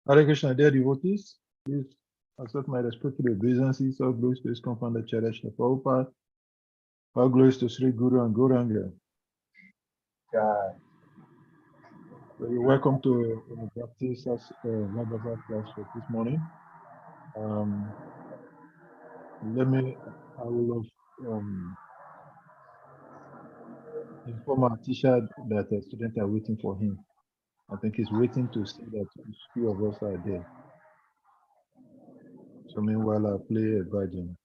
Hare Krishna, dear devotees, please accept my respectful obeisances. All glories to His confounded church of Prabhupada. All glories to Sri Guru and Gauranga. So you're welcome to Bhakti Vaibhava class for this morning. I will inform our teacher that the students are waiting for him. I think he's waiting to see that a few of us are there. So meanwhile, I'll play a virgin.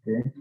Okay.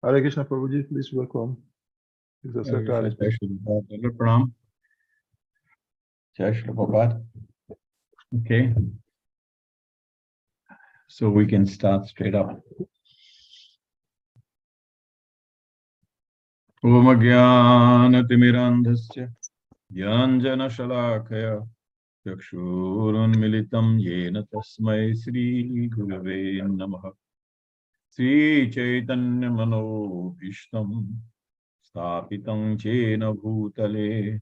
Hare Krishna Prabhuji, please welcome. Please accept our respect. Pranam. Jai Shri Prabhupada. Okay. So we can start straight up. Om Jnana Timirandhasya Jnana Shalakaya Chakshurun Militam Yena Tasmai Sri Gurave Namaha Sri Chaitanya Mano Bhishtam Stapitam Chena Bhutale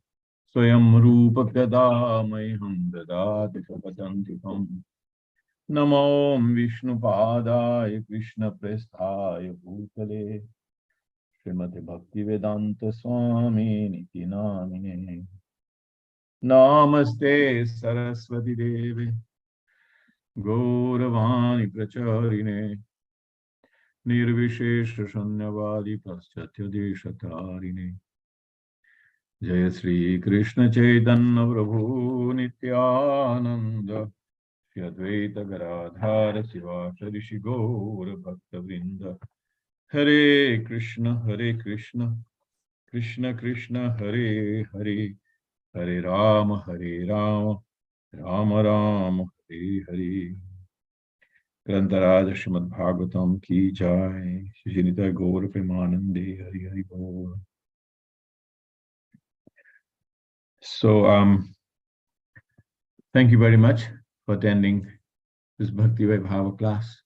Swayam Rupa Kadamaham Dadati Kapadantikam Namo Vishnu Padaya Krishna Prestaya Bhutale Srimati Bhakti Vedanta Swami Niti Namine Namaste Saraswati Devi Gauravani Pracharine Nirvishesha Shanyavadi Paschatya Deshatarine Jaya Sri Krishna Chaitanya Prabhu Nityananda Shri Advaita Garadhara Sivasari Shri Gaura Bhakta Vrinda Hare Krishna Krishna Krishna Hare Hare Hare Rama Rama Rama Hare Hare Grantharaj Srimad Bhagavatam Ki Jai Shri Nitya Gaura Premanande Hari Hari Bol. So thank you very much for attending this Bhakti Vaibhava class,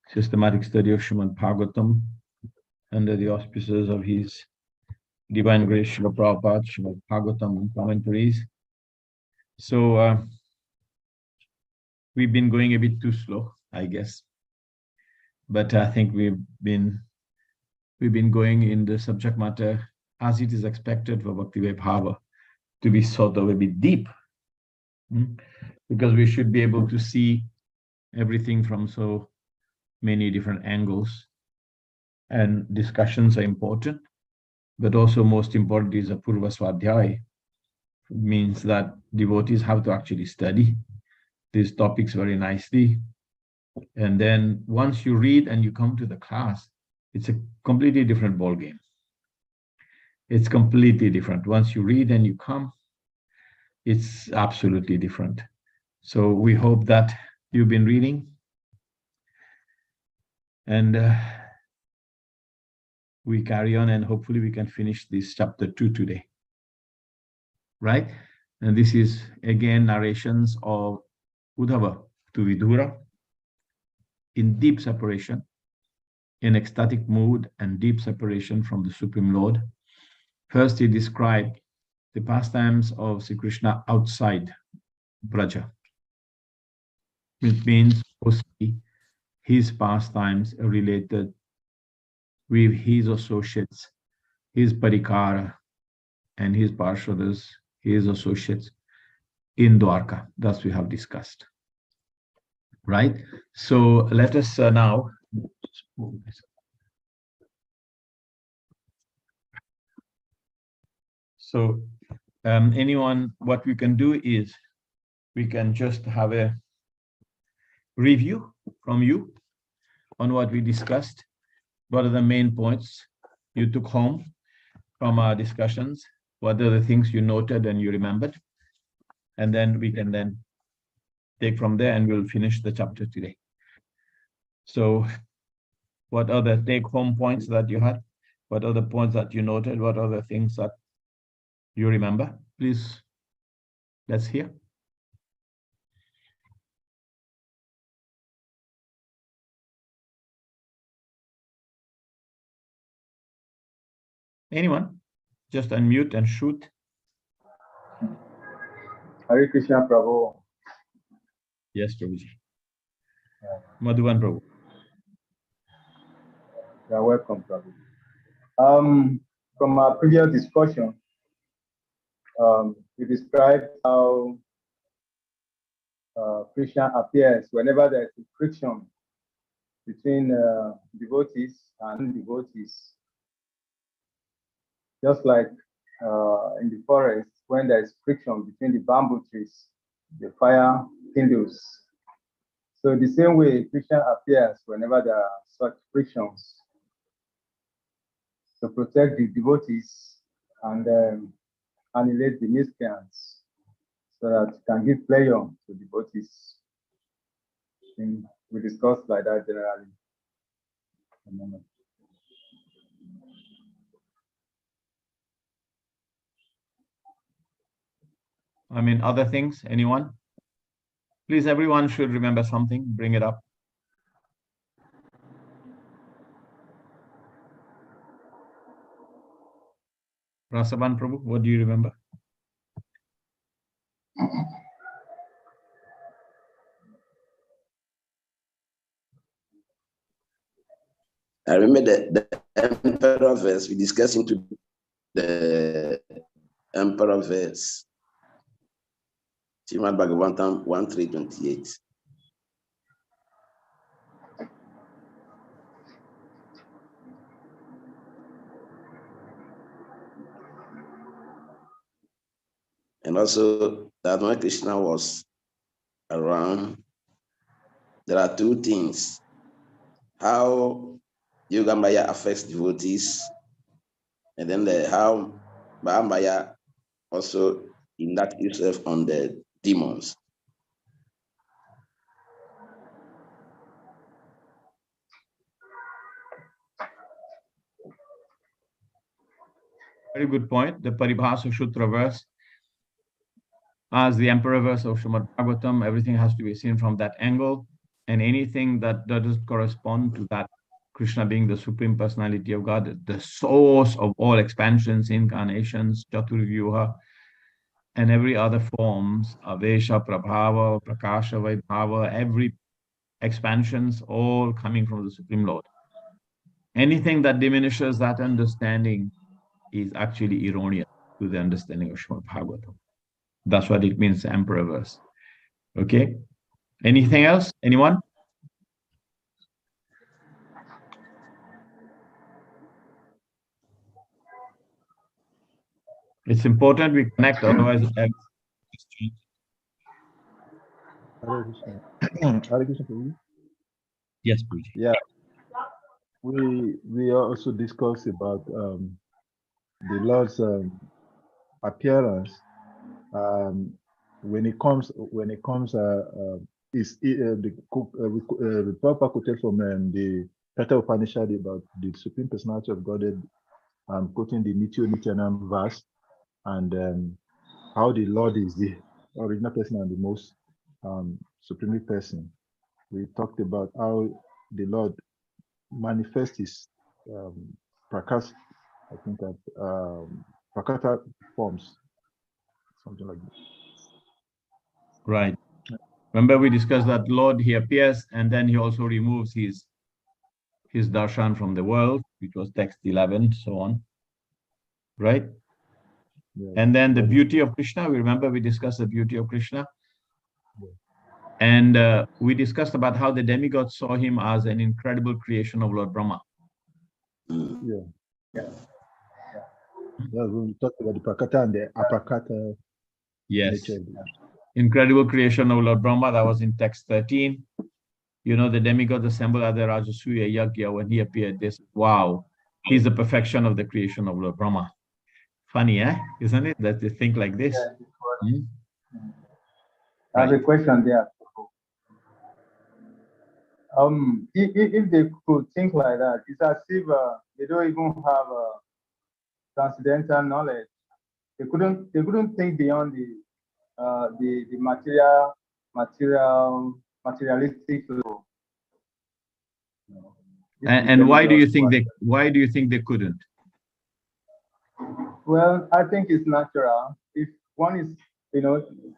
systematic study of Srimad Bhagavatam under the auspices of His Divine Grace Srila Prabhupada, Srimad Bhagavatam commentaries. So we've been going a bit too slow, I guess, but I think we've been going in the subject matter as it is expected for Bhakti Vaibhava to be sort of a bit deep, because we should be able to see everything from so many different angles. And discussions are important, but also most important is a Purva Swadhyaya. It means that devotees have to actually study these topics very nicely. And then once you read and you come to the class, it's a completely different ballgame. It's completely different. Once you read and you come, it's absolutely different. So we hope that you've been reading, and we carry on, and hopefully we can finish this chapter 2 today, right? And this is again narrations of Uddhava to Vidura, in deep separation, in ecstatic mood and deep separation from the Supreme Lord. First, he described the pastimes of Sri Krishna outside Braja. It means mostly his pastimes are related with his associates, his parikara, and his parshadas, his associates in Dwarka. Thus we have discussed. Right? So let us now. So anyone, what we can do is we can just have a review from you on what we discussed. What are the main points you took home from our discussions? What are the things you noted and you remembered? And then we can then take from there and we'll finish the chapter today. So what are the take-home points that you had? What are the points that you noted? What are the things that you remember? Please, let's hear. Anyone? Just unmute and shoot. Hare Krishna, Prabhu. Yes, Prabhuji. Madhuvan Prabhu. You're welcome, Prabhu. From our previous discussion, we described how Krishna appears whenever there's a friction between devotees and devotees. Just like in the forest, when there's friction between the bamboo trees, the fire kindles. So the same way Krishna appears whenever there are such frictions to protect the devotees and annihilate the miscreants so that it can give pleasure to devotees. We discussed like that generally. I mean, other things, anyone? Please, everyone should remember something, bring it up. Rasaban Prabhu, what do you remember? I remember the emperor verse we discussed into the emperor verse. Srimad Bhagavatam 1:328. And also that when Krishna was around, there are two things. How Yoga Maya affects devotees, and then how Mahamaya also enact itself on the demons. Very good point. The Paribhasa Sutra verse, as the emperor verse of Srimad Bhagavatam, everything has to be seen from that angle, and anything that doesn't correspond to that, Krishna being the Supreme Personality of God, the source of all expansions, incarnations, Chaturvyuha, and every other forms, Avesha, Prabhava, Prakasha, Vaibhava, every expansions, all coming from the Supreme Lord. Anything that diminishes that understanding is actually erroneous to the understanding of Srimad Bhagavatam. That's what it means, emperor verse. Okay? Anything else? Anyone? It's important we connect, otherwise. Hare Krishna. Hare Krishna, Prabhu. Yes, please. Yeah, we also discussed about the Lord's appearance. When it comes, the Prabhupada quoted from the Tata Upanishad about the Supreme Personality of Godhead, quoting the Nityo Nityanam verse, and how the Lord is the original person and the most supremely person. We talked about how the Lord manifests his prakas, I think that prakata forms, something like that. Right. Remember we discussed that Lord, he appears and then he also removes his darshan from the world, which was text 11, so on. Right? Yeah. And then the beauty of Krishna, we remember we discussed the beauty of Krishna. Yeah. And we discussed about how the demigods saw him as an incredible creation of Lord Brahma. Yeah. Yeah, we talked about the prakata and the aprakata nature. Incredible creation of Lord Brahma, that was in text 13. You know, the demigods assembled at the Rajasuya Yagya when he appeared. This, wow, he's the perfection of the creation of Lord Brahma. Funny, isn't it, that they think like this? Yeah, I have a question there. If they could think like that, it's as if they don't even have transcendental knowledge. They couldn't think beyond the materialistic level. And why do you think they couldn't? Well, I think it's natural. If one is,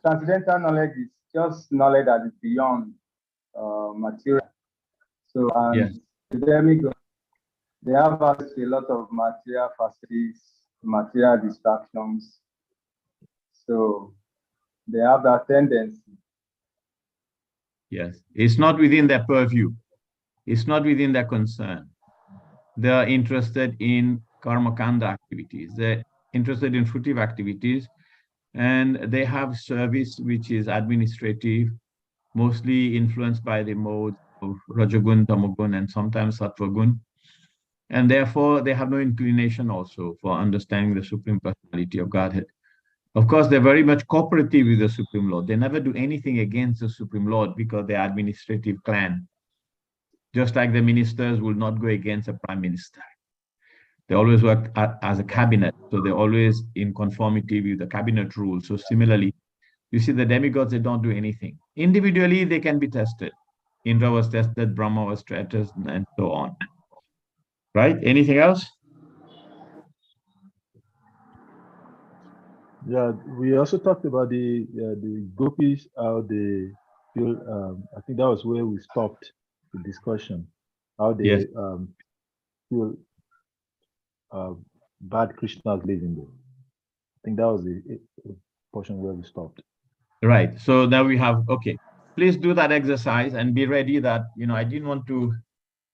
transcendental knowledge is just knowledge that is beyond material. So, the demigods, they have access to a lot of material facilities, material distractions. So, they have that tendency. Yes, it's not within their purview. It's not within their concern. They are interested in karma kanda activities. They're interested in fruitive activities, and they have service which is administrative, mostly influenced by the modes of Rajagun, Tamagun, and sometimes Sattvagun. And therefore, they have no inclination also for understanding the Supreme Personality of Godhead. Of course, they're very much cooperative with the Supreme Lord. They never do anything against the Supreme Lord because they're administrative clan. Just like the ministers will not go against a prime minister. They always work as a cabinet, so they're always in conformity with the cabinet rules. So similarly, you see the demigods, they don't do anything. Individually, they can be tested. Indra was tested, Brahma was tested, and so on. Right? Anything else? Yeah, we also talked about the gopis, how they feel. I think that was where we stopped the discussion. How they feel bad Krishnas living there. I think that was the portion where we stopped. Right. So now we have, okay, please do that exercise and be ready that, I didn't want to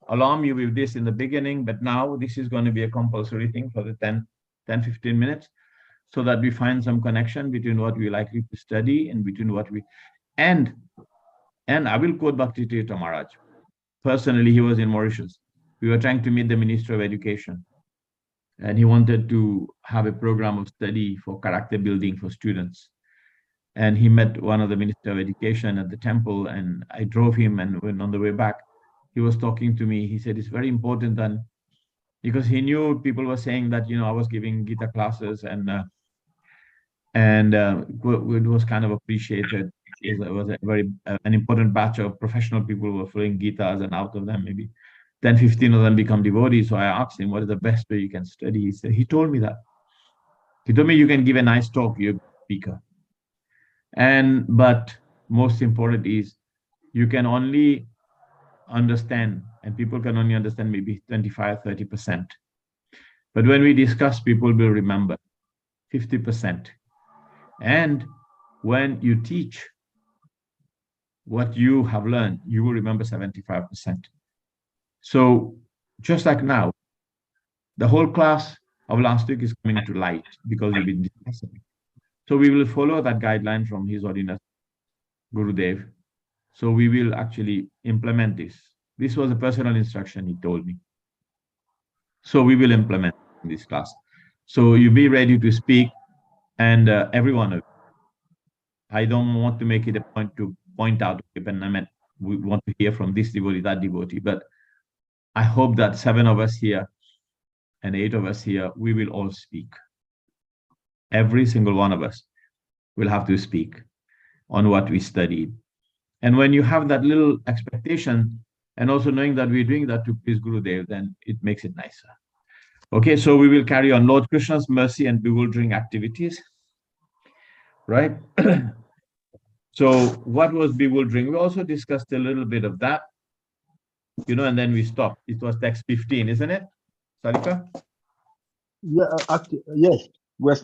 alarm you with this in the beginning, but now this is going to be a compulsory thing for the 10-15 minutes, so that we find some connection between what we likely to study and between what we, and I will quote Bhakti Tirtha Maharaj. Personally, he was in Mauritius. We were trying to meet the Minister of Education, and he wanted to have a program of study for character building for students. And he met one of the Minister of Education at the temple, and I drove him, and when on the way back, he was talking to me. He said, it's very important that, because he knew people were saying that, I was giving Gita classes, and it was kind of appreciated. It was an important batch of professional people who were following Gitas, and out of them, maybe 10-15 of them become devotees. So I asked him, what is the best way you can study? He told me that. He told me, you can give a nice talk, you're a speaker. But most important is, you can only understand, and people can only understand maybe 25-30%. But when we discuss, people will remember 50%. And when you teach what you have learned, you will remember 75%. So just like now, the whole class of last week is coming to light because we've been discussing. So we will follow that guideline from His Holiness Gurudev. So we will actually implement this. This was a personal instruction he told me. So we will implement this class. So you be ready to speak, and everyone. I don't want to make it a point to point out, we want to hear from this devotee, that devotee, but I hope that 7 of us here and 8 of us here, we will all speak. Every single one of us will have to speak on what we studied. And when you have that little expectation And also knowing that we're doing that to please Gurudev, then it makes it nicer. Okay, so we will carry on. Lord Krishna's mercy and bewildering activities. Right? So what was bewildering? We also discussed a little bit of that, and then we stopped. It was text 15, isn't it, Sarika? Yeah, actually, yes.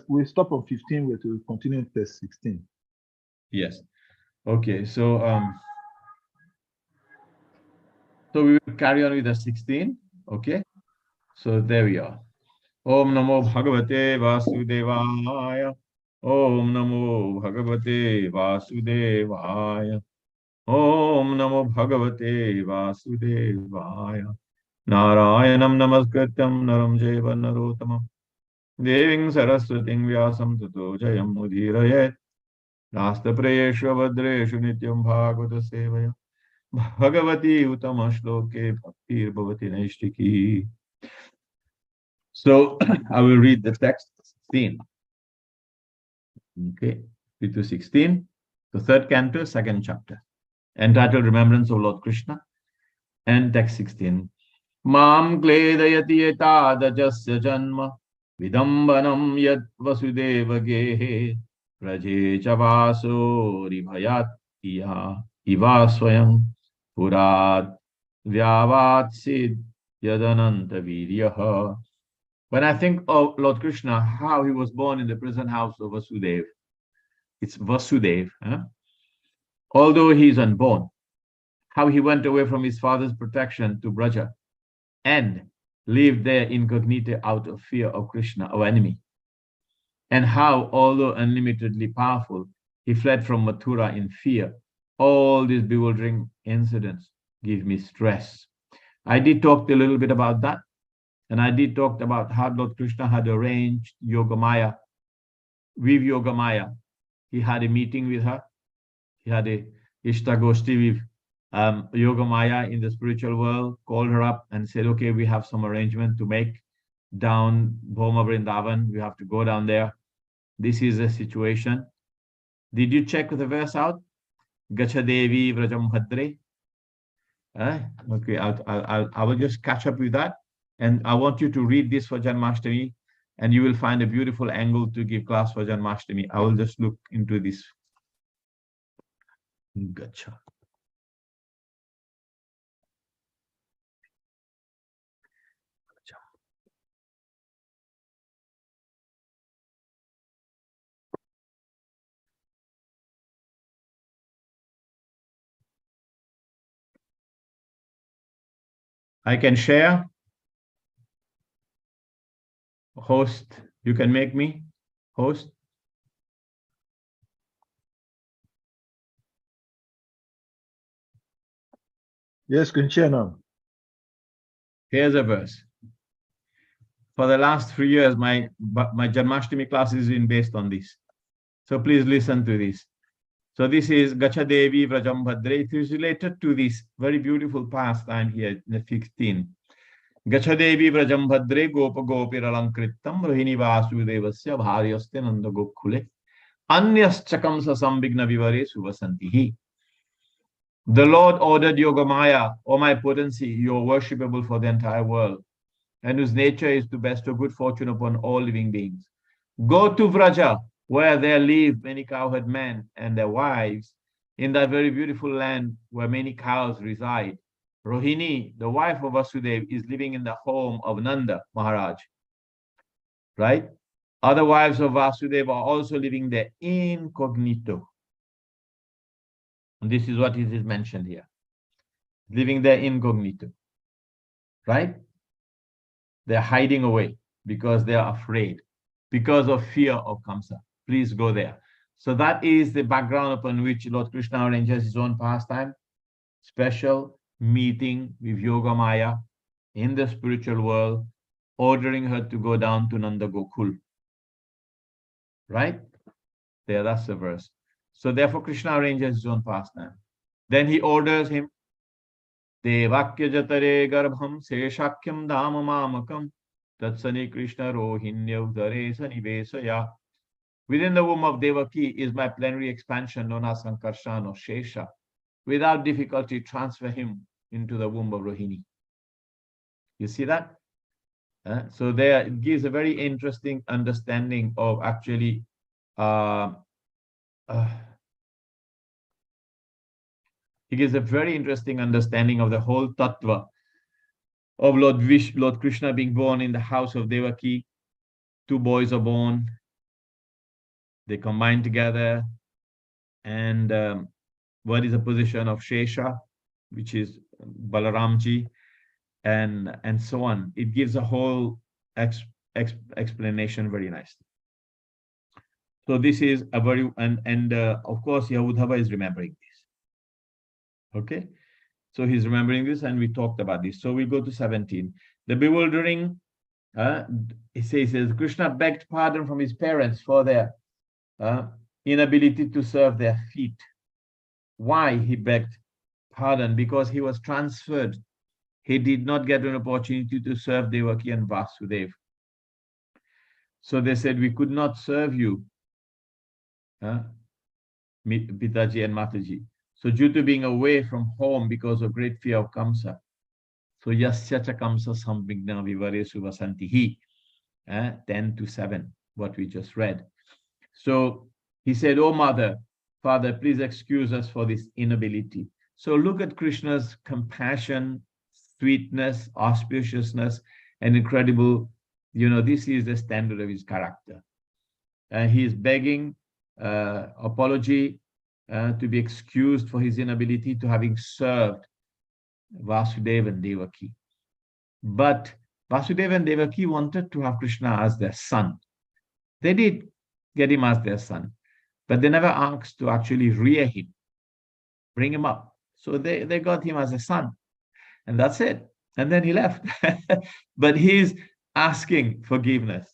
We stop on 15. We will continue in text 16. Yes. Okay. So we will carry on with the 16. Okay. So there we are. Om Namo Bhagavate Vasudevaya. Om Namo Bhagavate Vasudevaya. Om Namo Bhagavate Vasudevaya. Narayanam Namaskrityam Naram Jeva Narottamam. Deving Saraswating Vyasam Tato Jayam Udhirayet. Nasta Prayeshu Vadreshu Nityam Bhagavata Sevaya. Bhagavati Uttama Shloke Bhaktir Bhavati Naishtiki. So I will read the text 16. Okay, 3 to 16. The third canto, second chapter, entitled Remembrance of Lord Krishna, and text 16. Mam kledayati etadajasya janma vidambanam yad vasudeva gehe praje chavaso ribhayat iva swayam purad vyavatsid yadananta viryaha. When I think of Lord Krishna, how he was born in the prison house of Vasudev, it's Vasudev, although he is unborn, how he went away from his father's protection to Braja and lived there incognito out of fear of Krishna, our enemy, and how, although unlimitedly powerful, he fled from Mathura in fear. All these bewildering incidents give me stress. I did talk a little bit about that. And I did talk about how Lord Krishna had arranged Yogamaya, with Yogamaya. He had a meeting with her. He had a Ishtagoshti with Yogamaya in the spiritual world, called her up and said, okay, we have some arrangement to make down Bhoma Vrindavan. We have to go down there. This is a situation. Did you check the verse out? Gachadevi Vrajam Bhadre. Okay, I will just catch up with that. And I want you to read this for Janmashtami, and you will find a beautiful angle to give class for Janmashtami. I will just look into this. Gacha. I can share. Host, you can make me host. Yes, can share now. Here's a verse. For the last 3 years, my Janmashtami class has been based on this. So please listen to this. So this is Gacha Devi Vrajam Bhadre. It is related to this very beautiful pastime here in the 16. Gacha Devi Vrajam Bhadre Gopa Gopir Alankritam Rohini Vasudevasya Bharyaste Nanda Gokhule Anyas Chakam Sasambigna Vivare Suvasantihi. The Lord ordered Yogamaya, O my potency, you are worshipable for the entire world, and whose nature is to bestow good fortune upon all living beings. Go to Vraja, where there live many cowherd men and their wives, in that very beautiful land where many cows reside. Rohini, the wife of Vasudeva, is living in the home of Nanda Maharaj. Right? Other wives of Vasudeva are also living there incognito. And this is what is mentioned here. Living there incognito. Right? They're hiding away because they are afraid, because of fear of Kamsa. Please go there. So that is the background upon which Lord Krishna arranges his own pastime. Special meeting with Yogamaya in the spiritual world, ordering her to go down to Nanda Gokul. Right? There, that's the verse. So therefore Krishna arranges his own pastime. Then he orders him, Devakya Jatare Garbham Seshakyam Dama Mamakam Tatsani Krishna Rohinya Udare Sanivesaya. Within the womb of Devaki is my plenary expansion known as Sankarshan or Shesha. Without difficulty transfer him into the womb of Rohini. You see that? So there it gives a very interesting understanding of actually it gives a very interesting understanding of the whole tattva of Lord Krishna being born in the house of Devaki. 2 boys are born. They combine together. And what is the position of Shesha, which is Balaramji, and so on. It gives a whole explanation very nicely. So this is a very, and of course, Yahudhava is remembering this. Okay, so he's remembering this, and we talked about this. So we go to 17. The bewildering, it says, Krishna begged pardon from his parents for their inability to serve their feet. Why he begged pardon? Because he was transferred. He did not get an opportunity to serve Devaki and Vasudeva. So they said, we could not serve you, Pitaji and Mataji. So due to being away from home because of great fear of Kamsa, so yasya cha Kamsa sambhigna vivaresu vasantihi, 10 to 7, what we just read. So he said, oh mother, father, please excuse us for this inability. So look at Krishna's compassion, sweetness, auspiciousness, and incredible, this is the standard of his character. He is begging apology to be excused for his inability to having served Vasudeva and Devaki. But Vasudeva and Devaki wanted to have Krishna as their son. They did get him as their son, but they never asked to actually rear him, bring him up. So they got him as a son, and that's it. And then he left. But he's asking forgiveness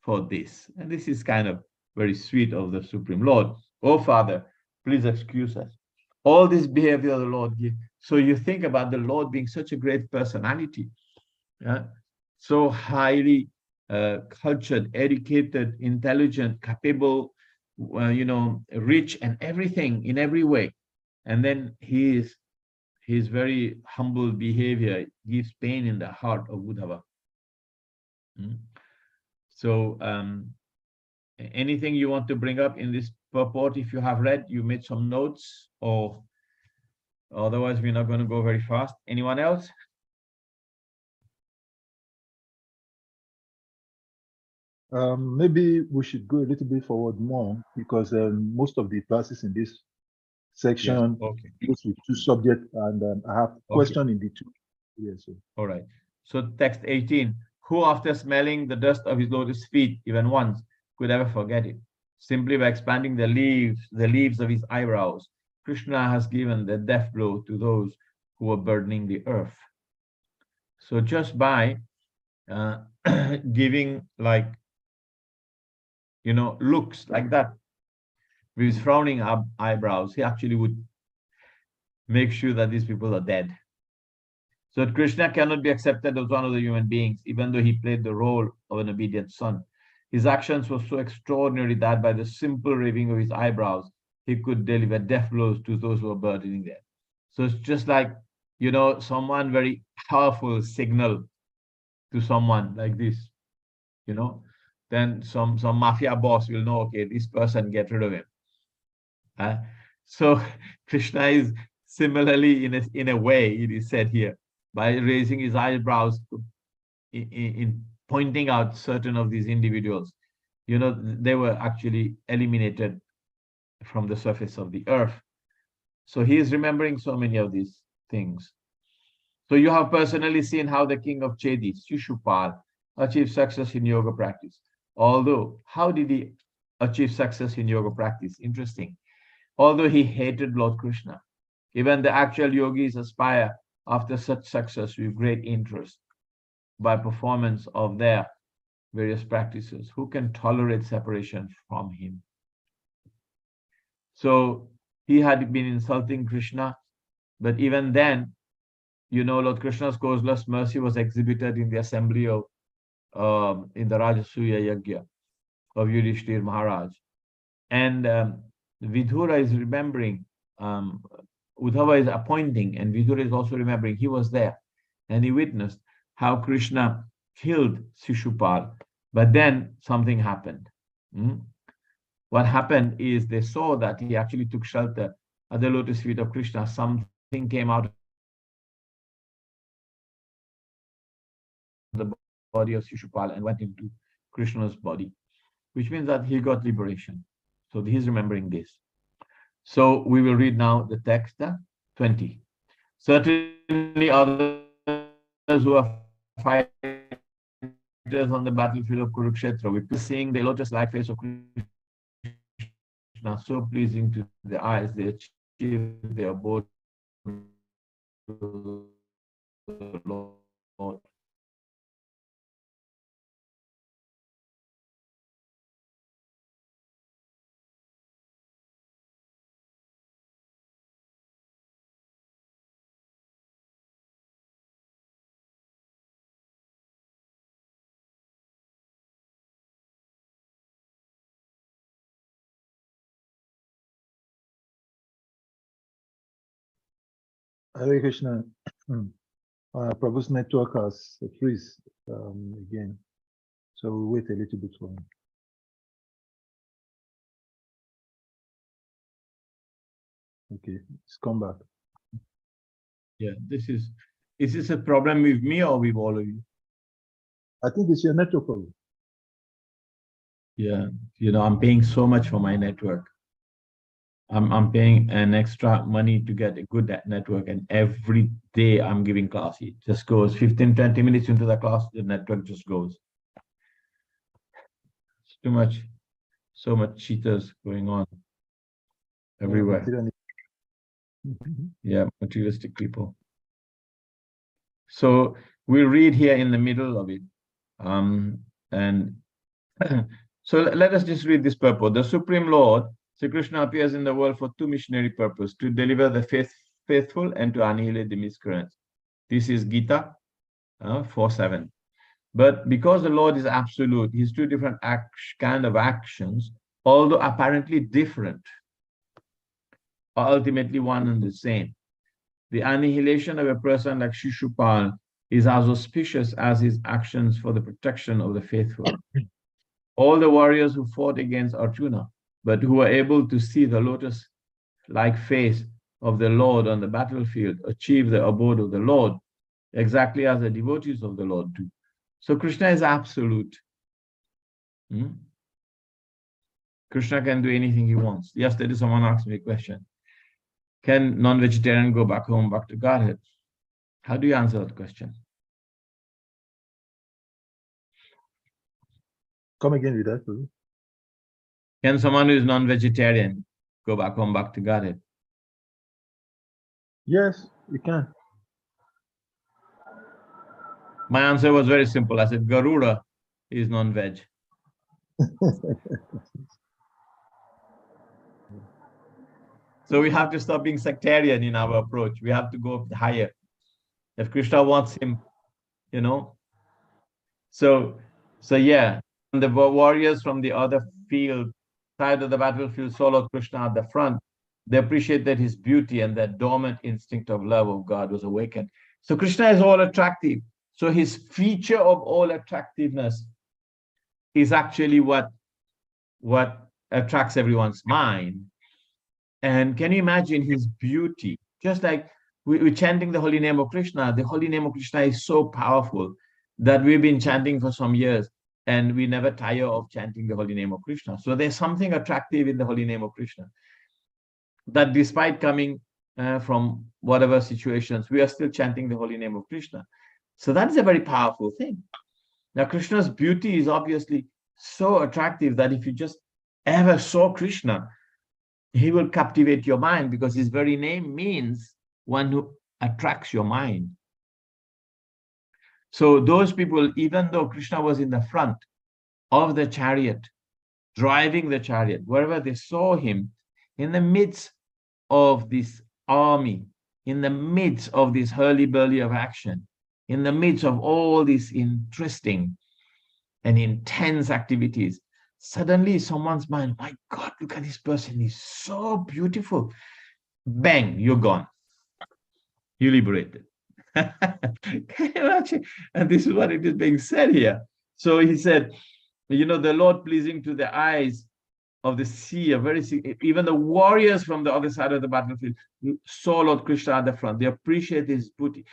for this. And this is kind of very sweet of the Supreme Lord. Oh, Father, please excuse us. All this behavior the Lord gives. So you think about the Lord being such a great personality, so highly cultured, educated, intelligent, capable, rich and everything in every way. And then his very humble behavior gives pain in the heart of Uddhava. So anything you want to bring up in this purport? If you have read, you made some notes, or otherwise we're not going to go very fast. Anyone else? Maybe we should go a little bit forward more, because most of the classes in this section deals with 2 subjects, and I have question in the 2. Yes, sir. All right. So text 18. Who, after smelling the dust of his lotus feet even once, could ever forget it? Simply by expanding the leaves of his eyebrows, Krishna has given the death blow to those who were burdening the earth. So just by giving, looks like that, with his frowning eyebrows, he actually would make sure that these people are dead. So Krishna cannot be accepted as one of the human beings, even though he played the role of an obedient son. His actions were so extraordinary that by the simple waving of his eyebrows, he could deliver death blows to those who were burdening there. So it's just like, someone very powerful signal to someone like this, then some mafia boss will know, okay, this person, get rid of him. So Krishna is similarly, in a way, it is said here, by raising his eyebrows in pointing out certain of these individuals, they were actually eliminated from the surface of the earth. So he is remembering so many of these things. So you have personally seen how the king of Chedi, Shishupal, achieved success in yoga practice. Although, how did he achieve success in yoga practice? Interesting. Although he hated Lord Krishna, even the actual yogis aspire after such success with great interest by performance of their various practices. Who can tolerate separation from him? So he had been insulting Krishna, but even then, Lord Krishna's causeless mercy was exhibited in the assembly of, in the Rajasuya Yagya of Yudhishthir Maharaj. And Vidura is remembering Uddhava is appointing, and Vidura is also remembering, he was there, and he witnessed how Krishna killed Shishupal, but then something happened. What happened is they saw that he actually took shelter at the lotus feet of Krishna. Something came out of the body of Shishupal and went into Krishna's body, which means that he got liberation. So he's remembering this. So we will read now the text 20. Certainly others who are fighters on the battlefield of Kurukshetra, we're seeing the lotus-like face of Krishna so pleasing to the eyes, they achieve their abode with the Lord. Hare Krishna. Prabhu's network has freeze again, so we'll wait a little bit for him. Okay, it's come back. Yeah, is this a problem with me or with all of you? I think it's your network problem. Yeah, I'm paying so much for my network. I'm paying an extra money to get a good network, and every day I'm giving class. It just goes 15-20 minutes into the class, the network just goes. It's too much, so much cheaters going on everywhere. Yeah, materialistic people. So we'll read here in the middle of it. And so let us just read this purport. The Supreme Lord, Sri Krishna, appears in the world for two missionary purposes: to deliver the faithful and to annihilate the miscreants. This is Gita 4:7. But because the Lord is absolute, his two different kind of actions, although apparently different, are ultimately one and the same. The annihilation of a person like Shishupal is as auspicious as his actions for the protection of the faithful. All the warriors who fought against Arjuna, but who were able to see the lotus-like face of the Lord on the battlefield, achieve the abode of the Lord, exactly as the devotees of the Lord do. So Krishna is absolute. Krishna can do anything he wants. Yesterday, someone asked me a question. Can non-vegetarian go back home, back to Godhead? How do you answer that question? Come again with that, please. Can someone who is non-vegetarian go back home, back to Godhead? Yes, you can. My answer was very simple. I said, Garuda is non-veg. So we have to stop being sectarian in our approach. We have to go higher. If Krishna wants him, So yeah, and the warriors from the other side of the battlefield saw Lord Krishna at the front. They appreciated his beauty, and that dormant instinct of love of God was awakened. So Krishna is all attractive. So his feature of all attractiveness is actually what attracts everyone's mind. And can you imagine his beauty? Just like we're chanting the holy name of Krishna. The holy name of Krishna is so powerful that we've been chanting for some years, and we never tire of chanting the holy name of Krishna. So there's something attractive in the holy name of Krishna, that despite coming from whatever situations, we are still chanting the holy name of Krishna. So that is a very powerful thing. Now, Krishna's beauty is obviously so attractive that if you just ever saw Krishna, he will captivate your mind, because his very name means one who attracts your mind. So those people, even though Krishna was in the front of the chariot, driving the chariot, wherever they saw him, in the midst of this army, in the midst of this hurly-burly of action, in the midst of all these interesting and intense activities, suddenly someone's mind, my God, look at this person, he's so beautiful. bang, you're gone. You're liberated. Can you imagine? And this is what it is being said here. So he said, you know, the Lord pleasing to the eyes of the sea, even the warriors from the other side of the battlefield saw Lord Krishna at the front. They appreciate his beauty,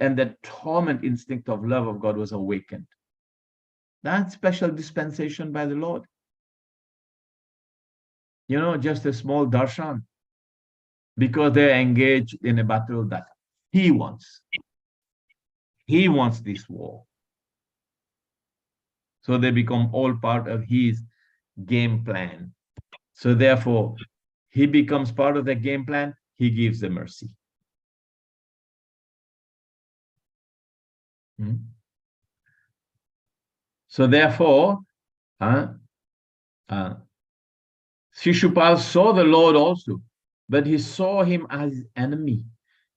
and the torment instinct of love of God was awakened. That's special dispensation by the Lord. You know, just a small darshan, because they're engaged in a battle that he wants. He wants this war. So they become all part of his game plan. So therefore, he becomes part of the game plan. He gives the mercy. So therefore, Shishupal saw the Lord also, but he saw him as his enemy,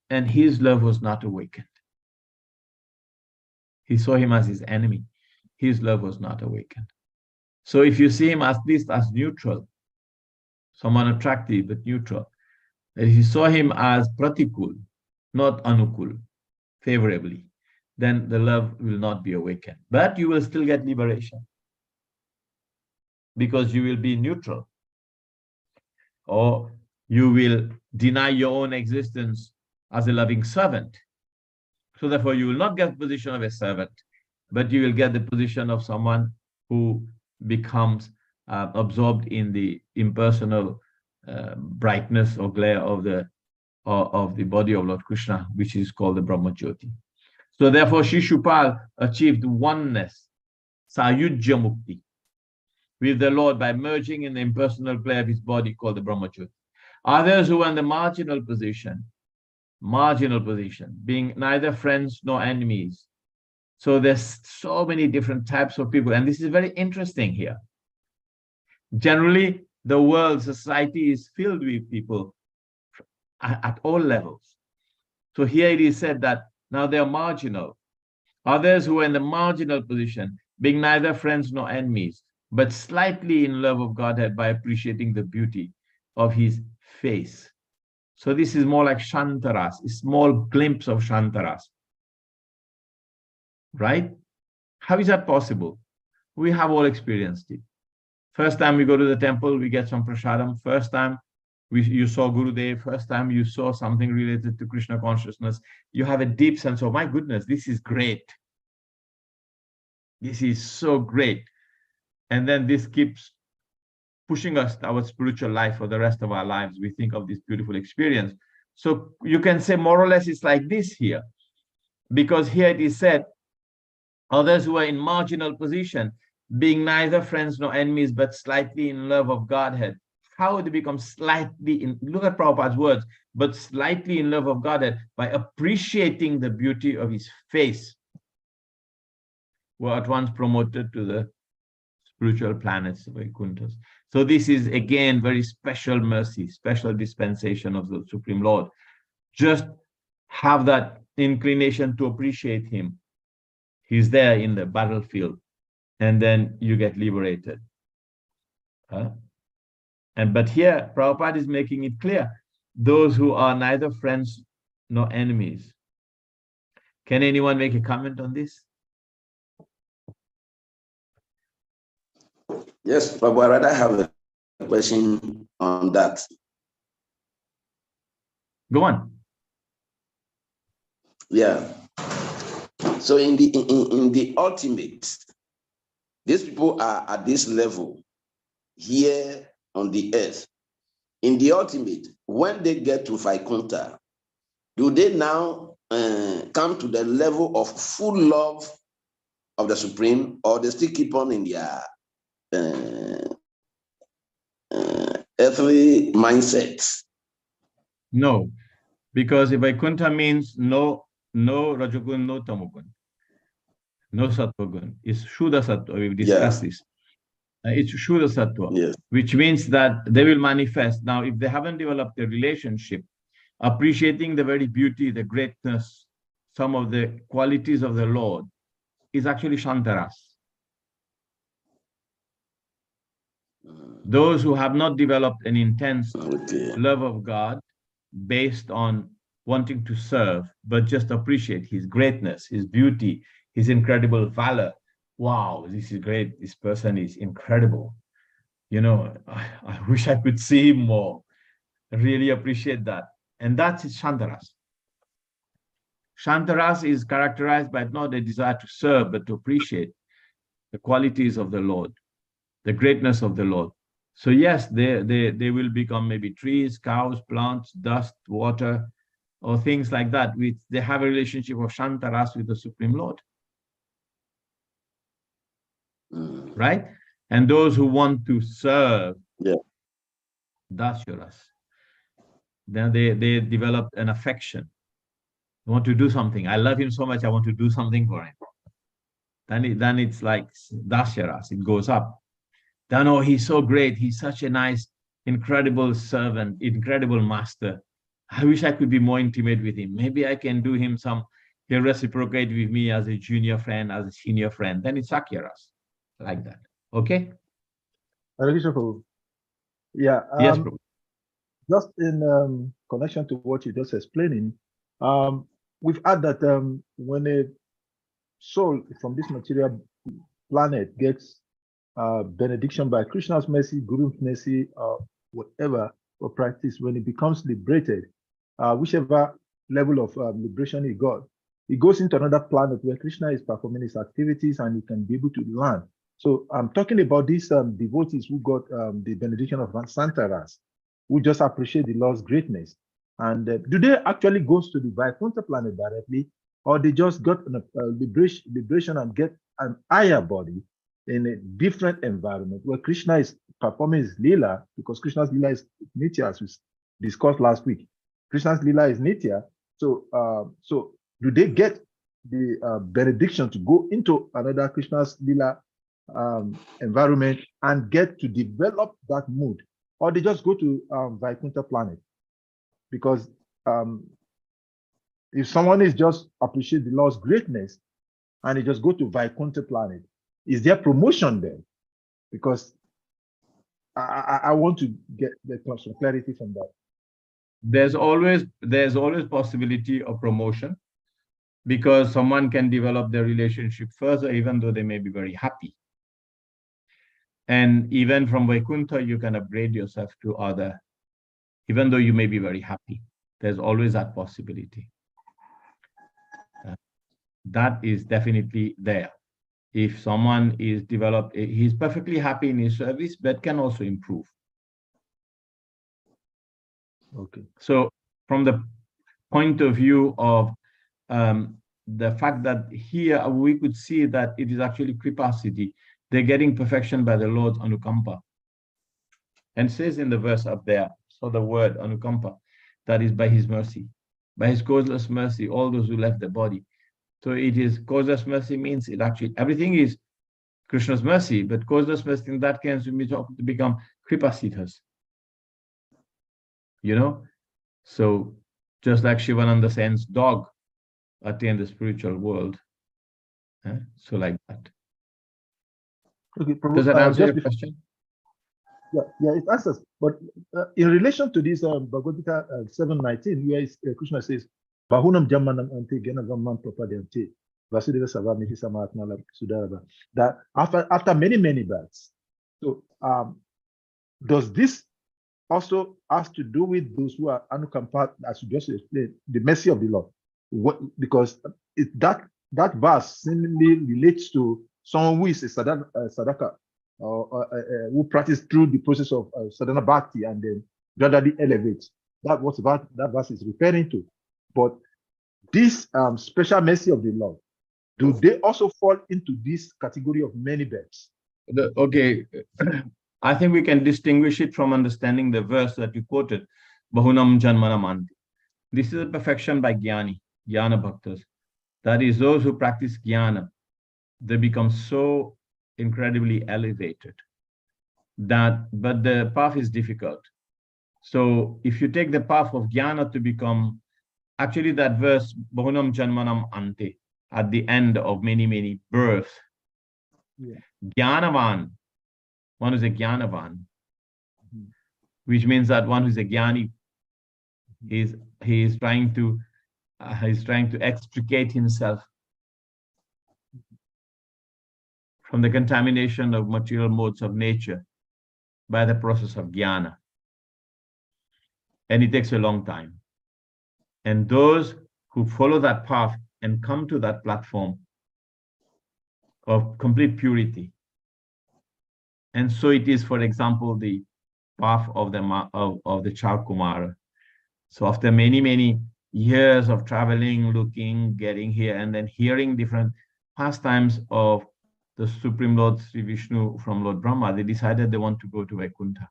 and his love was not awakened. He saw him as his enemy. His love was not awakened. So if you see him at least as neutral, someone attractive but neutral, if you saw him as pratikul, not anukul, favorably, then the love will not be awakened. But you will still get liberation, because you will be neutral, or you will deny your own existence as a loving servant. So therefore, you will not get the position of a servant, but you will get the position of someone who becomes absorbed in the impersonal brightness or glare of the body of Lord Krishna, which is called the Brahma Jyoti. So therefore, Shishupal achieved oneness, Sayujya Mukti, with the Lord by merging in the impersonal glare of his body called the Brahma Jyoti. Others who were in the marginal position, being neither friends nor enemies. So there's so many different types of people, and this is very interesting here. Generally, the world, society is filled with people at all levels. So here it is said that now they are marginal. Others who are in the marginal position, being neither friends nor enemies, but slightly in love of Godhead by appreciating the beauty of his face. So this is more like Shantaras, a small glimpse of Shantaras. Right? How is that possible? We have all experienced it. First time we go to the temple, we get some prasadam. First time you saw Gurudev, first time you saw something related to Krishna consciousness, you have a deep sense of, my goodness, this is great. This is so great. And then this keeps pushing us towards spiritual life for the rest of our lives. We think of this beautiful experience. So you can say more or less it's like this here, because here it is said, others who are in marginal position, being neither friends nor enemies, but slightly in love of Godhead. How would they become slightly in, look at Prabhupada's words, but slightly in love of Godhead by appreciating the beauty of his face, were at once promoted to the spiritual planets, Vaikunthas. So this is again very special mercy, special dispensation of the Supreme Lord. Just have that inclination to appreciate him. He's there in the battlefield, and then you get liberated. But here, Prabhupada is making it clear, those who are neither friends nor enemies. Can anyone make a comment on this? Yes, Prabhu, I rather have a question on that. Go on. Yeah. So in the ultimate, these people are at this level here on the earth. In the ultimate, when they get to Vaikuntha, do they now come to the level of full love of the Supreme, or they still keep on in their earthly mindsets? No, because if Vaikuntha means no Rajagun, no Tamogun, no Sattvagun. It's Shuddha Sattva. We've discussed this. It's Shuddha Sattva, yes, which means that they will manifest. Now, if they haven't developed a relationship, appreciating the very beauty, the greatness, some of the qualities of the Lord, is actually Shantaras. Those who have not developed an intense love of God based on wanting to serve, but just appreciate his greatness, his beauty, his incredible valor. Wow, this is great. This person is incredible. You know, I wish I could see him more. I really appreciate that. And that's Shantaras. Shantaras is characterized by not a desire to serve, but to appreciate the qualities of the Lord, the greatness of the Lord. So yes, they will become maybe trees, cows, plants, dust, water, or things like that, which they have a relationship of Shantaras with the Supreme Lord. Right? And those who want to serve, Dasyaras, then they develop an affection. They want to do something. I love him so much, I want to do something for him. Then it's like Dasyaras, it goes up. Then, oh, he's so great. He's such a nice, incredible servant, incredible master. I wish I could be more intimate with him. Maybe I can do him some, he'll reciprocate with me as a junior friend, as a senior friend. Then it's Sakyaras, like that. Okay? Yeah. Yes, Prabhu. Just in connection to what you just explaining, we've had that when a soul from this material planet gets benediction by Krishna's mercy, Guru's mercy, whatever or practice, when it becomes liberated, whichever level of liberation he got, he goes into another planet where Krishna is performing his activities and he can be able to learn. So I'm talking about these devotees who got the benediction of Santaras, who just appreciate the Lord's greatness. And do they actually go to the Vaikuntha planet directly, or they just got liberation and get an higher body in a different environment where Krishna is performing his lila, because Krishna's lila is nitya, as we discussed last week. Krishna's lila is nitya. So, so do they get the benediction to go into another Krishna's lila environment and get to develop that mood, or they just go to Vaikuntha planet? Because if someone is just appreciate the Lord's greatness and they just go to Vaikuntha planet, is there promotion there? Because I want to get some clarity from that. There's always possibility of promotion, because someone can develop their relationship further, even though they may be very happy. And even from Vaikuntha, you can upgrade yourself to other, even though you may be very happy. There's always that possibility. That is definitely there. If someone is developed, he's perfectly happy in his service, but can also improve. Okay. So from the point of view of the fact that here we could see that it is actually Kripasiddhi, they're getting perfection by the Lord's Anukampa. And says in the verse up there, so the word Anukampa, that is by his mercy, by his causeless mercy, all those who left the body. So it is causeless mercy means it actually, everything is Krishna's mercy, but causeless mercy in that case we talk to become Kripasiddhas. You know? So just like Shivananda Sen's dog attained the spiritual world. So like that. Okay, does that answer your question? Yeah, it answers. But in relation to this Bhagavad Gita 7:19, where Krishna says, "Bahunam Jammanam Ante Genavaman Propadyanti Vasudeva Savamiti Samatna Sudaraba," that after many births. So does this also has to do with those who are Anukampa, as you just explained, the mercy of the Lord? Because that verse seemingly relates to someone who is a sadhaka, who practice through the process of sadhana bhakti and then gradually elevates. That's what that verse is referring to. But this special mercy of the Lord, do they also fall into this category of many births? Okay, I think we can distinguish it from understanding the verse that you quoted, Bahunam Janmanam Anti. This is a perfection by Jnana Bhaktas. That is, those who practice Jnana, they become so incredibly elevated but the path is difficult. So if you take the path of Jnana to become, actually that verse, Bahunam Janmanam Ante, at the end of many births, Jnanavan, one who's a Jnanavan, which means that one who's a Jnani He is trying to extricate himself from the contamination of material modes of nature by the process of jnana. And it takes a long time. And those who follow that path and come to that platform of complete purity. And so it is, for example, the path of the child Kumara. So after many, many years of traveling, looking, getting here, and then hearing different pastimes of the Supreme Lord Sri Vishnu from Lord Brahma, they decided they want to go to Vaikuntha.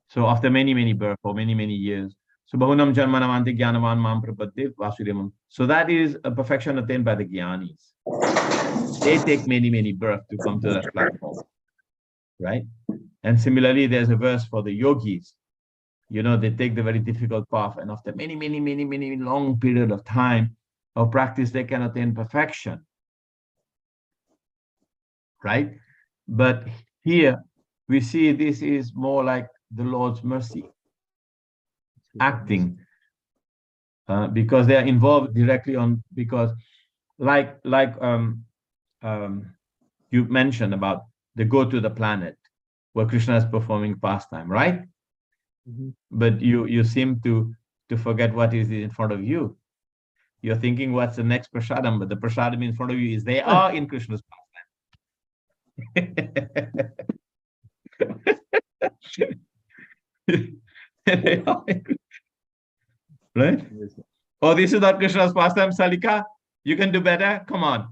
So after many, many births, for many, many years, so bahunam janmanamante jnanavan mam prapadde vasudevam. So that is a perfection attained by the Jnanis. They take many, many births to come to that platform, right? And similarly, there's a verse for the yogis. You know, they take the very difficult path, and after many, many, many, many long period of time of practice, they can attain perfection, right? But here we see this is more like the Lord's mercy acting, because they are involved directly on, because like you mentioned about they go to the planet where Krishna is performing pastime, right? Mm-hmm. But you seem to forget what is in front of you. You're thinking what's the next prasadam, but the prasadam in front of you is they are in Krishna's pastime. Right? Yes. Oh, this is not Krishna's pastime, Salika. You can do better. Come on.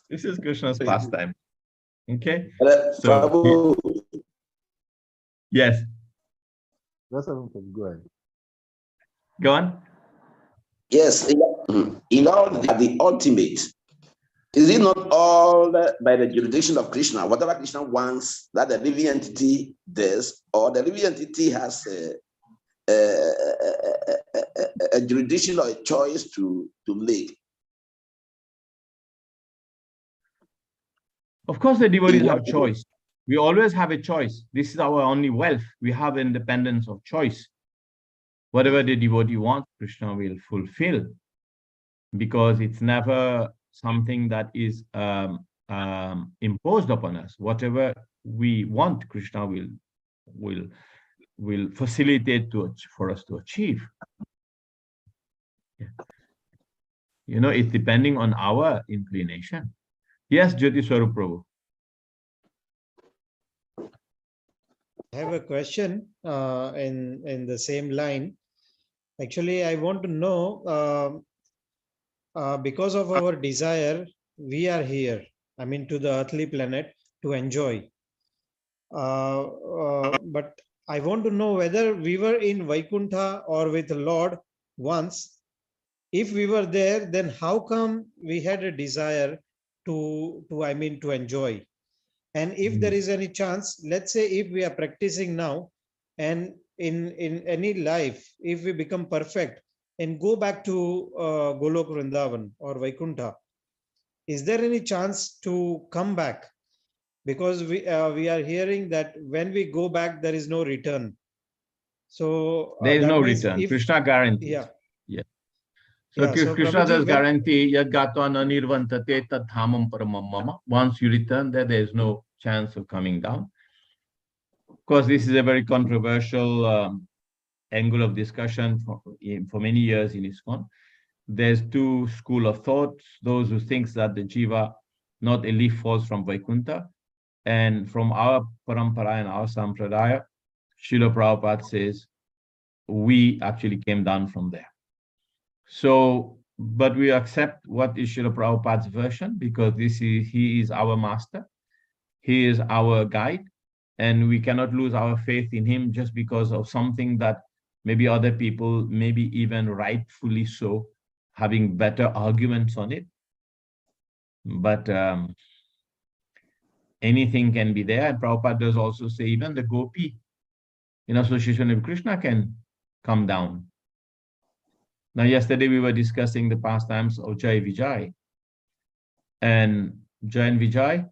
This is Krishna's pastime. Okay. So yes. Go ahead. Go on. Yes. In all the ultimate, is it not all by the jurisdiction of Krishna? Whatever Krishna wants that the living entity does, or the living entity has a jurisdiction or a choice to make? Of course, the devotees have choice. We always have a choice. This is our only wealth. We have independence of choice. Whatever the devotee wants, Krishna will fulfill, because it's never something that is imposed upon us. Whatever we want, Krishna will facilitate for us to achieve. Yeah. You know, it's depending on our inclination. Yes, Jyoti Swarup Prabhu. I have a question in the same line. Actually, I want to know, because of our desire, we are here, I mean, to the earthly planet to enjoy. But I want to know whether we were in Vaikuntha or with the Lord once. If we were there, then how come we had a desire to enjoy? And if there is any chance, let's say if we are practicing now, and in any life, if we become perfect and go back to Golok Vrindavan or Vaikuntha, is there any chance to come back? Because we are hearing that when we go back, there is no return. So there is no return. Krishna guarantees. Yeah. Yeah. So yeah, Krishna does guarantee, once you return there is no chance of coming down. Of course, this is a very controversial angle of discussion for many years in ISKCON. There's two schools of thought, those who think that the jiva, not a leaf falls from Vaikuntha. And from our parampara and our sampradaya, Srila Prabhupada says, we actually came down from there. So, but we accept what is Srila Prabhupada's version, because he is our master, he is our guide, and we cannot lose our faith in him just because of something that maybe other people, maybe even rightfully so, having better arguments on it. But anything can be there. And Prabhupada does also say even the gopi in association with Krishna can come down. Now, yesterday we were discussing the pastimes of Jai Vijay. And Jai and Vijay,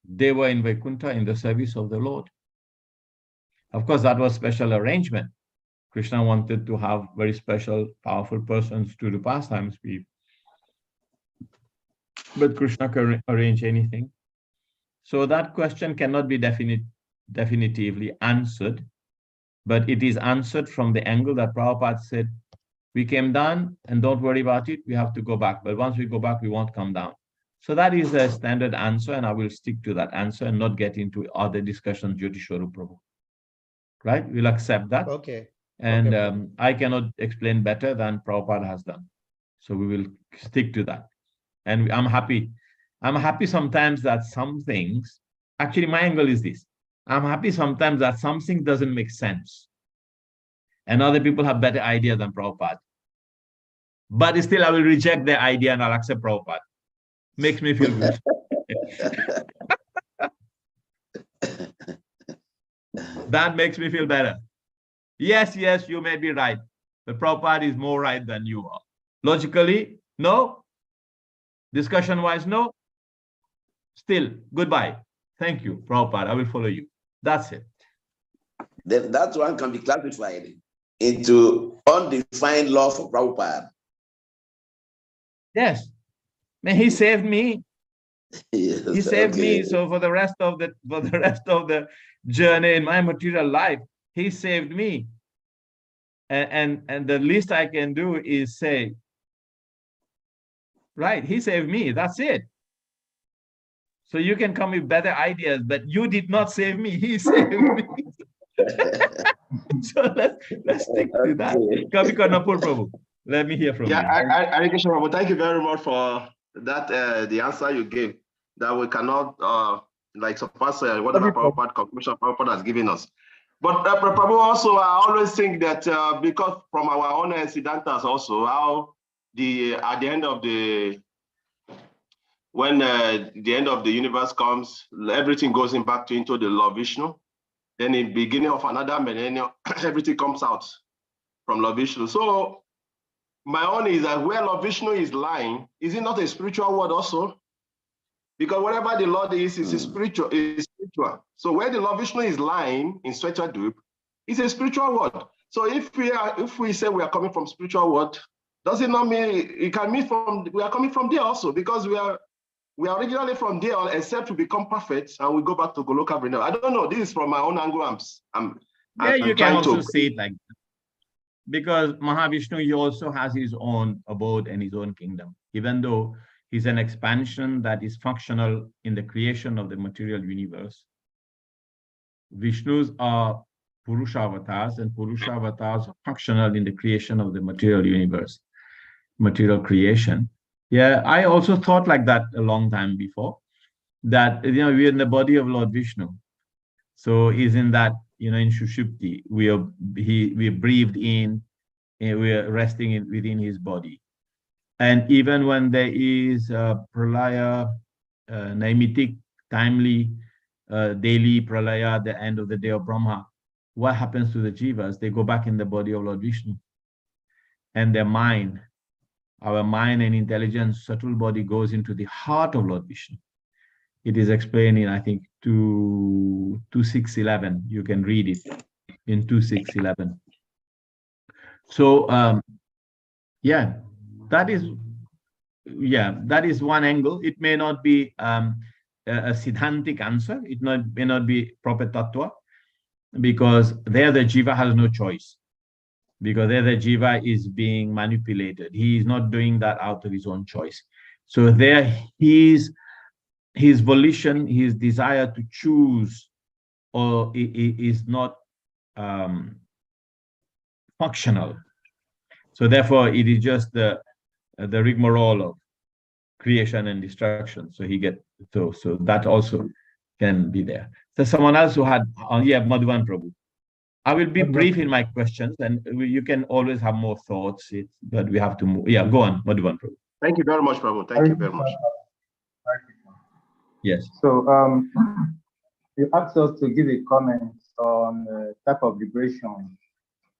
they were in Vaikuntha in the service of the Lord. Of course, that was special arrangement. Krishna wanted to have very special, powerful persons to do pastimes. But Krishna can arrange anything. So that question cannot be definitively answered, but it is answered from the angle that Prabhupada said, we came down and don't worry about it, we have to go back. But once we go back, we won't come down. So that is a standard answer, and I will stick to that answer and not get into other discussions, Jyotishoru Prabhu. Right? We'll accept that. Okay. And Okay. I cannot explain better than Prabhupada has done. So we will stick to that. And I'm happy. I'm happy sometimes that some things, actually my angle is this. I'm happy sometimes that something doesn't make sense. And other people have better idea than Prabhupada. But still I will reject their idea and I'll accept Prabhupada. Makes me feel good. That makes me feel better. Yes, you may be right. But Prabhupada is more right than you are. Logically, no. Discussion-wise, no. Still, goodbye. Thank you, Prabhupada. I will follow you. That's it. Then that one can be classified into undefined law for Prabhupada. Yes. Man, he saved me. Yes, He saved me. So for the rest of the journey in my material life, he saved me. And the least I can do is say, right, he saved me. That's it. So you can come with better ideas, but you did not save me. He saved me. So let's stick to that. Kavikarnapur Prabhu, let me hear from you. Hare Krishna Prabhu, thank you very much for that. The answer you gave, that we cannot surpass whatever Prabhupada conclusion Prabhupada has given us. But Prabhu, also I always think that because from our own Siddhantas also, how at the end of the when the end of the universe comes, everything goes back into the Lord Vishnu. Then in the beginning of another millennium, everything comes out from Lord Vishnu. So my own is that where Lord Vishnu is lying, is it not a spiritual word also? Because whatever the Lord is spiritual. So where the Lord Vishnu is lying in Svetadrup, it's a spiritual word. So if we say we are coming from spiritual word, does it not mean it can mean we are coming from there also? Because we are originally from there, except to become perfect, and we go back to Goloka Vrindavan. I don't know. This is from my own angle. You can also see it like that. Because Mahavishnu, he also has his own abode and his own kingdom. Even though he's an expansion that is functional in the creation of the material universe, Vishnus are Purusha avatars, and Purusha avatars are functional in the creation of the material universe, material creation. Yeah, I also thought like that a long time before, that we're in the body of Lord Vishnu. So is in that, in Shushupti, we are breathed in, and we are resting within his body. And even when there is pralaya, naimitic, timely, daily pralaya, the end of the day of Brahma, what happens to the jivas? They go back in the body of Lord Vishnu. And their mind, our mind and intelligence, subtle body goes into the heart of Lord Vishnu. It is explained in, I think, 2.6.11. You can read it in 2.6.11. So, that is one angle. It may not be a siddhantic answer. It may not be proper tattva, because there the jiva has no choice. Because there the jiva is being manipulated. He is not doing that out of his own choice. So there his volition, his desire to choose, or is not functional. So therefore, it is just the rigmarole of creation and destruction. So so that also can be there. So someone else who had, Madhuvan Prabhu. I will be brief in my questions, and you can always have more thoughts, but we have to move. Yeah, go on, Madhuvan Prabhu. Thank you very much, Prabhu. Thank you very much. Yes. So you asked us to give a comment on type of liberation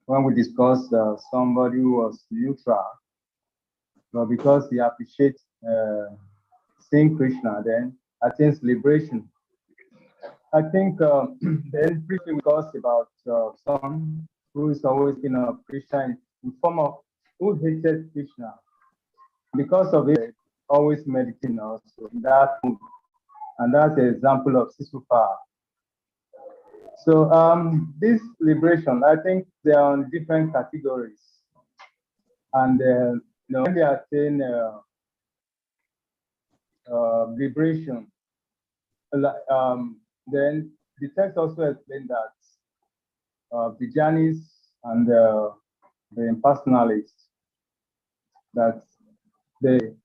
when we discussed somebody who was neutral, but because he appreciates seeing Krishna, then attains liberation. I think then briefly we talked about someone who is always been a Krishna in form of who hated Krishna. Because of it, always meditating also in that mood. And that's an example of Sisupa. So this liberation, I think they are on different categories. And when they attain liberation, then the text also explains that the Jnanis and the impersonalists, that the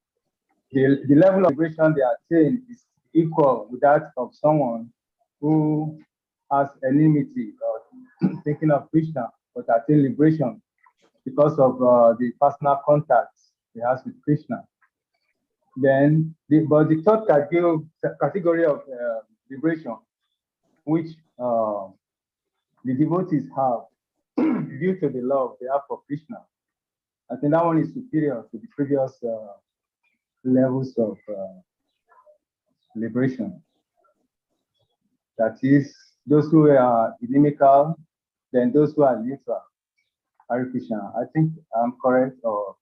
level of liberation they attain is equal with that of someone who has enmity or thinking of Krishna, but attain liberation because of the personal contacts he has with Krishna. Then, but the third category of liberation, which the devotees have due to the love they have for Krishna, I think that one is superior to the previous levels of liberation. That is, those who are inimical, then those who are neutral. Hare Krishna. I think I'm correct, or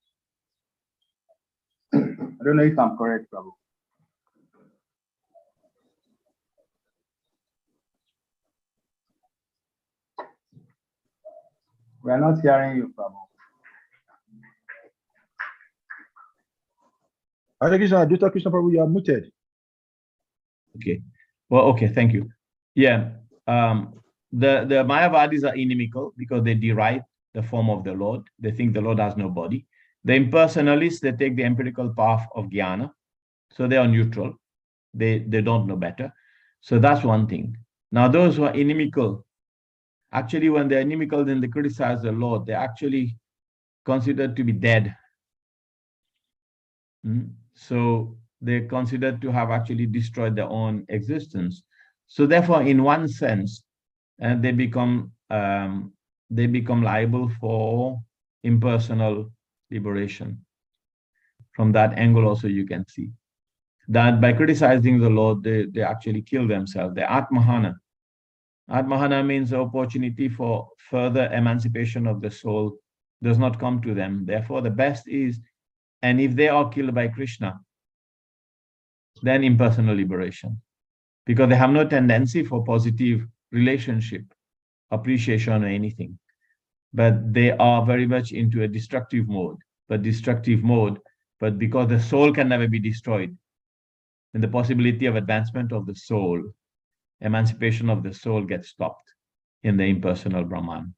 I don't know if I'm correct, Prabhu. We are not hearing you, Prabhu. Hare Krishna, Dr. Krishna Prabhu, you are muted. Okay. Well, okay, thank you. Yeah. The Mayavadis are inimical because they derive the form of the Lord. They think the Lord has no body. The impersonalists, they take the empirical path of jnana. So they are neutral. They don't know better. So that's one thing. Now, those who are inimical, actually, when they're inimical, then they criticize the Lord. They're actually considered to be dead. So they're considered to have actually destroyed their own existence. So therefore, in one sense, they become liable for impersonal liberation. From that angle also you can see that by criticizing the Lord, they actually kill themselves. They're Atmahana. Atmahana means the opportunity for further emancipation of the soul does not come to them. Therefore, the best is, and if they are killed by Krishna, then impersonal liberation, because they have no tendency for positive relationship, appreciation, or anything. But they are very much into a destructive mode. But because the soul can never be destroyed, and the possibility of advancement of the soul, emancipation of the soul gets stopped in the impersonal Brahman.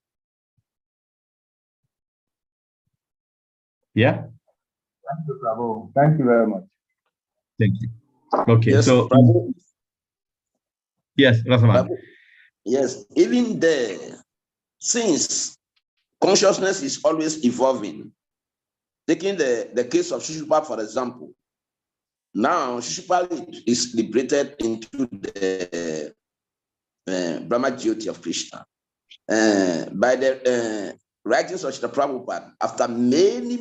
Yeah? Thank you, Prabhu. Thank you very much. Thank you. Okay, Yes, so Prabhu. Yes, Rasaman. Yes, even there, since consciousness is always evolving, taking the case of Shishupal, for example, now Shishupal is liberated into the Brahma Jyoti of Krishna by the writings of Srila Prabhupada after many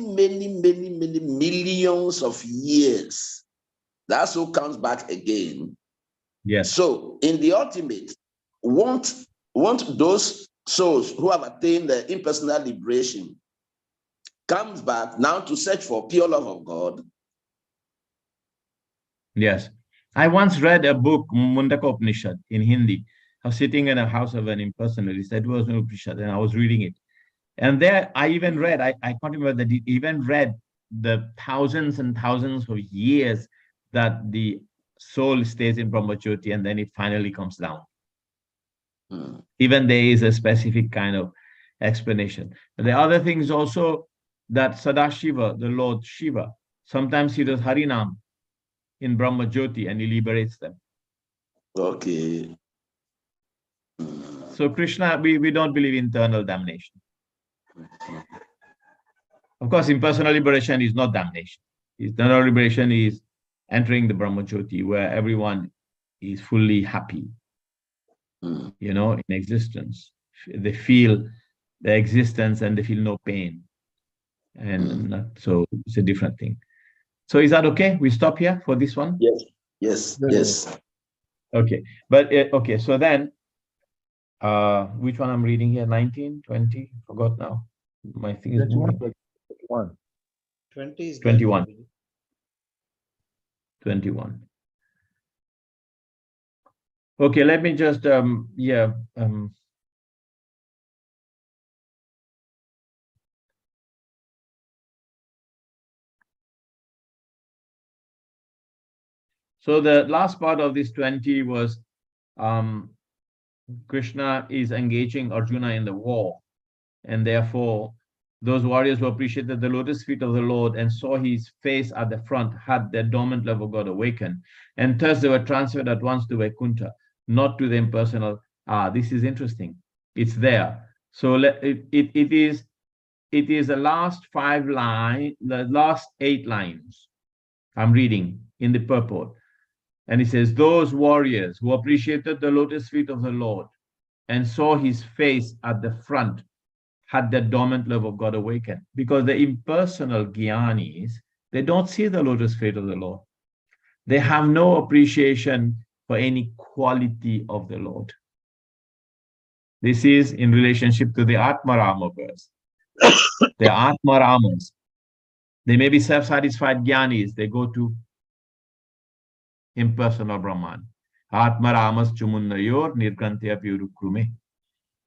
millions of years. That soul comes back again. Yes. So in the ultimate, want those souls who have attained the impersonal liberation comes back now to search for pure love of God. Yes. I once read a book, Mundaka Upanishad, in Hindi. I was sitting in a house of an impersonalist. That was an Upanishad, and I was reading it. And there I even read, I can't remember that, even read the thousands and thousands of years that the soul stays in Brahmajyoti and then it finally comes down. Even there is a specific kind of explanation. But the other thing is also that Sadashiva, the Lord Shiva, sometimes he does Harinam in Brahmajyoti and he liberates them. Okay. So Krishna, we don't believe in eternal damnation. Of course, impersonal liberation is not damnation. Eternal liberation is entering the Brahmajyoti where everyone is fully happy, in existence. They feel their existence and they feel no pain. And so it's a different thing. So is that okay? We stop here for this one? Yes. Okay, but okay, so then which one I'm reading here? 19, 20? Forgot now. My thing is 21, moving. 21. 20 is there. 21. 21. Okay, let me just so the last part of this 20 was Krishna is engaging Arjuna in the war, and therefore those warriors who appreciated the lotus feet of the Lord and saw his face at the front had their dormant love of God awakened, and thus they were transferred at once to Vaikuntha, not to the impersonal. This is interesting. It's there. So it is the last 5 lines, the last 8 lines I'm reading in the purport. And it says, those warriors who appreciated the lotus feet of the Lord and saw his face at the front had that dormant love of God awakened. Because the impersonal Gyanis, they don't see the lotus feet of the Lord. They have no appreciation for any quality of the Lord. This is in relationship to the Atmarama verse. The Atmaramas, they may be self-satisfied Gyanis, they go to impersonal Brahman. Atmaramas Chumunnayor Nirgantya Purukrume.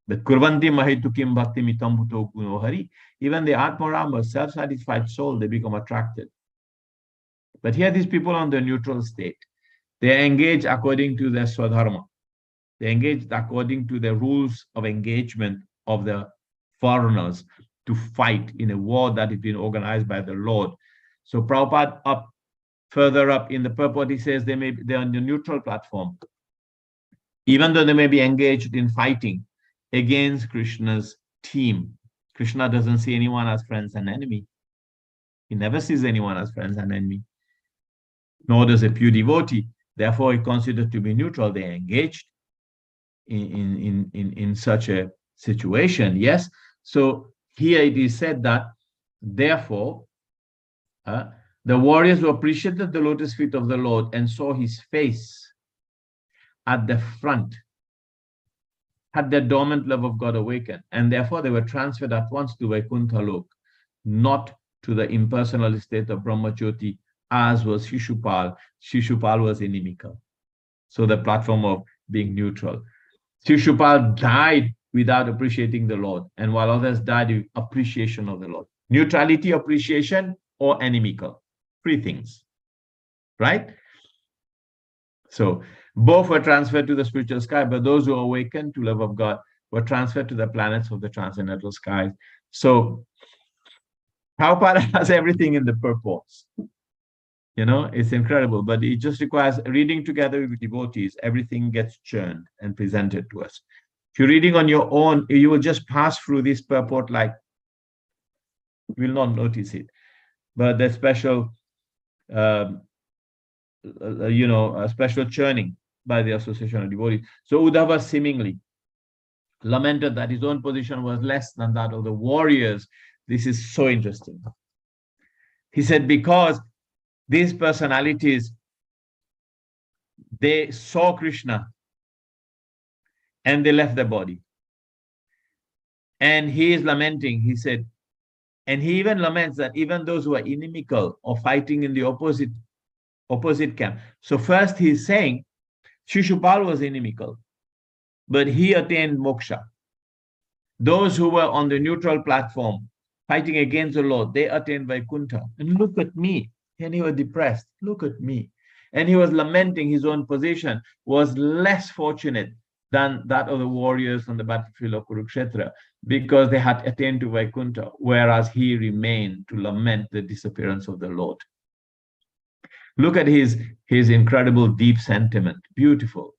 But Kurvanti Mahitukim Bhakti Mitambuto Guno Hari. Even the Atmarama, self-satisfied soul, they become attracted. But here these people on the neutral state, they engage according to their Swadharma. They engage according to the rules of engagement of the foreigners to fight in a war that is being organized by the Lord. So Prabhupada further up in the purport, he says they're on the neutral platform. Even though they may be engaged in fighting against Krishna's team, Krishna doesn't see anyone as friends and enemy. He never sees anyone as friends and enemy, nor does a pure devotee. Therefore, he considered to be neutral. They are engaged in such a situation. Yes. So here it is said that, therefore, the warriors who appreciated the lotus feet of the Lord and saw his face at the front had their dormant love of God awakened, and therefore they were transferred at once to Vaikuntha Lok, not to the impersonal state of Brahmajyoti, as was Shishupal. Shishupal was inimical. So the platform of being neutral. Shishupal died without appreciating the Lord, and while others died with appreciation of the Lord. Neutrality, appreciation, or inimical. 3 things, right? So both were transferred to the spiritual sky, but those who awakened to love of God were transferred to the planets of the transcendental skies. So Prabhupada has everything in the purports. You know, it's incredible, but it just requires reading together with devotees. Everything gets churned and presented to us. If you're reading on your own, you will just pass through this purport like you will not notice it. But the special, a special churning by the association of devotees. So Uddhava seemingly lamented that his own position was less than that of the warriors. This is so interesting. He said, because these personalities, they saw Krishna and they left the body. And he is lamenting, he said, and he even laments that even those who are inimical or fighting in the opposite camp. So first he's saying Shishupal was inimical, but he attained moksha. Those who were on the neutral platform fighting against the Lord, they attained Vaikuntha. And look at me. And he was depressed. Look at me. And he was lamenting his own position was less fortunate than that of the warriors on the battlefield of Kurukshetra, because they had attained to Vaikuntha, whereas he remained to lament the disappearance of the Lord. Look at his incredible deep sentiment. Beautiful.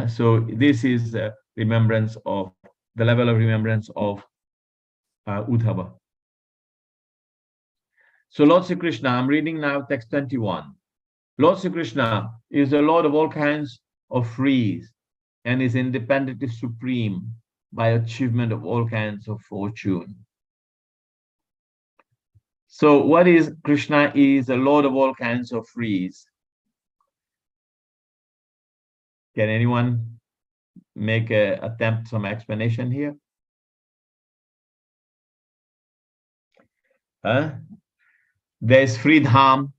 So this is a remembrance of the level of remembrance of Uddhava. So Lord Sri Krishna, I'm reading now text 21. Lord Sri Krishna is the Lord of all kinds of frees and is independently supreme by achievement of all kinds of fortune. So what is Krishna? Is the Lord of all kinds of frees. Can anyone make a attempt some explanation here? There's free dham,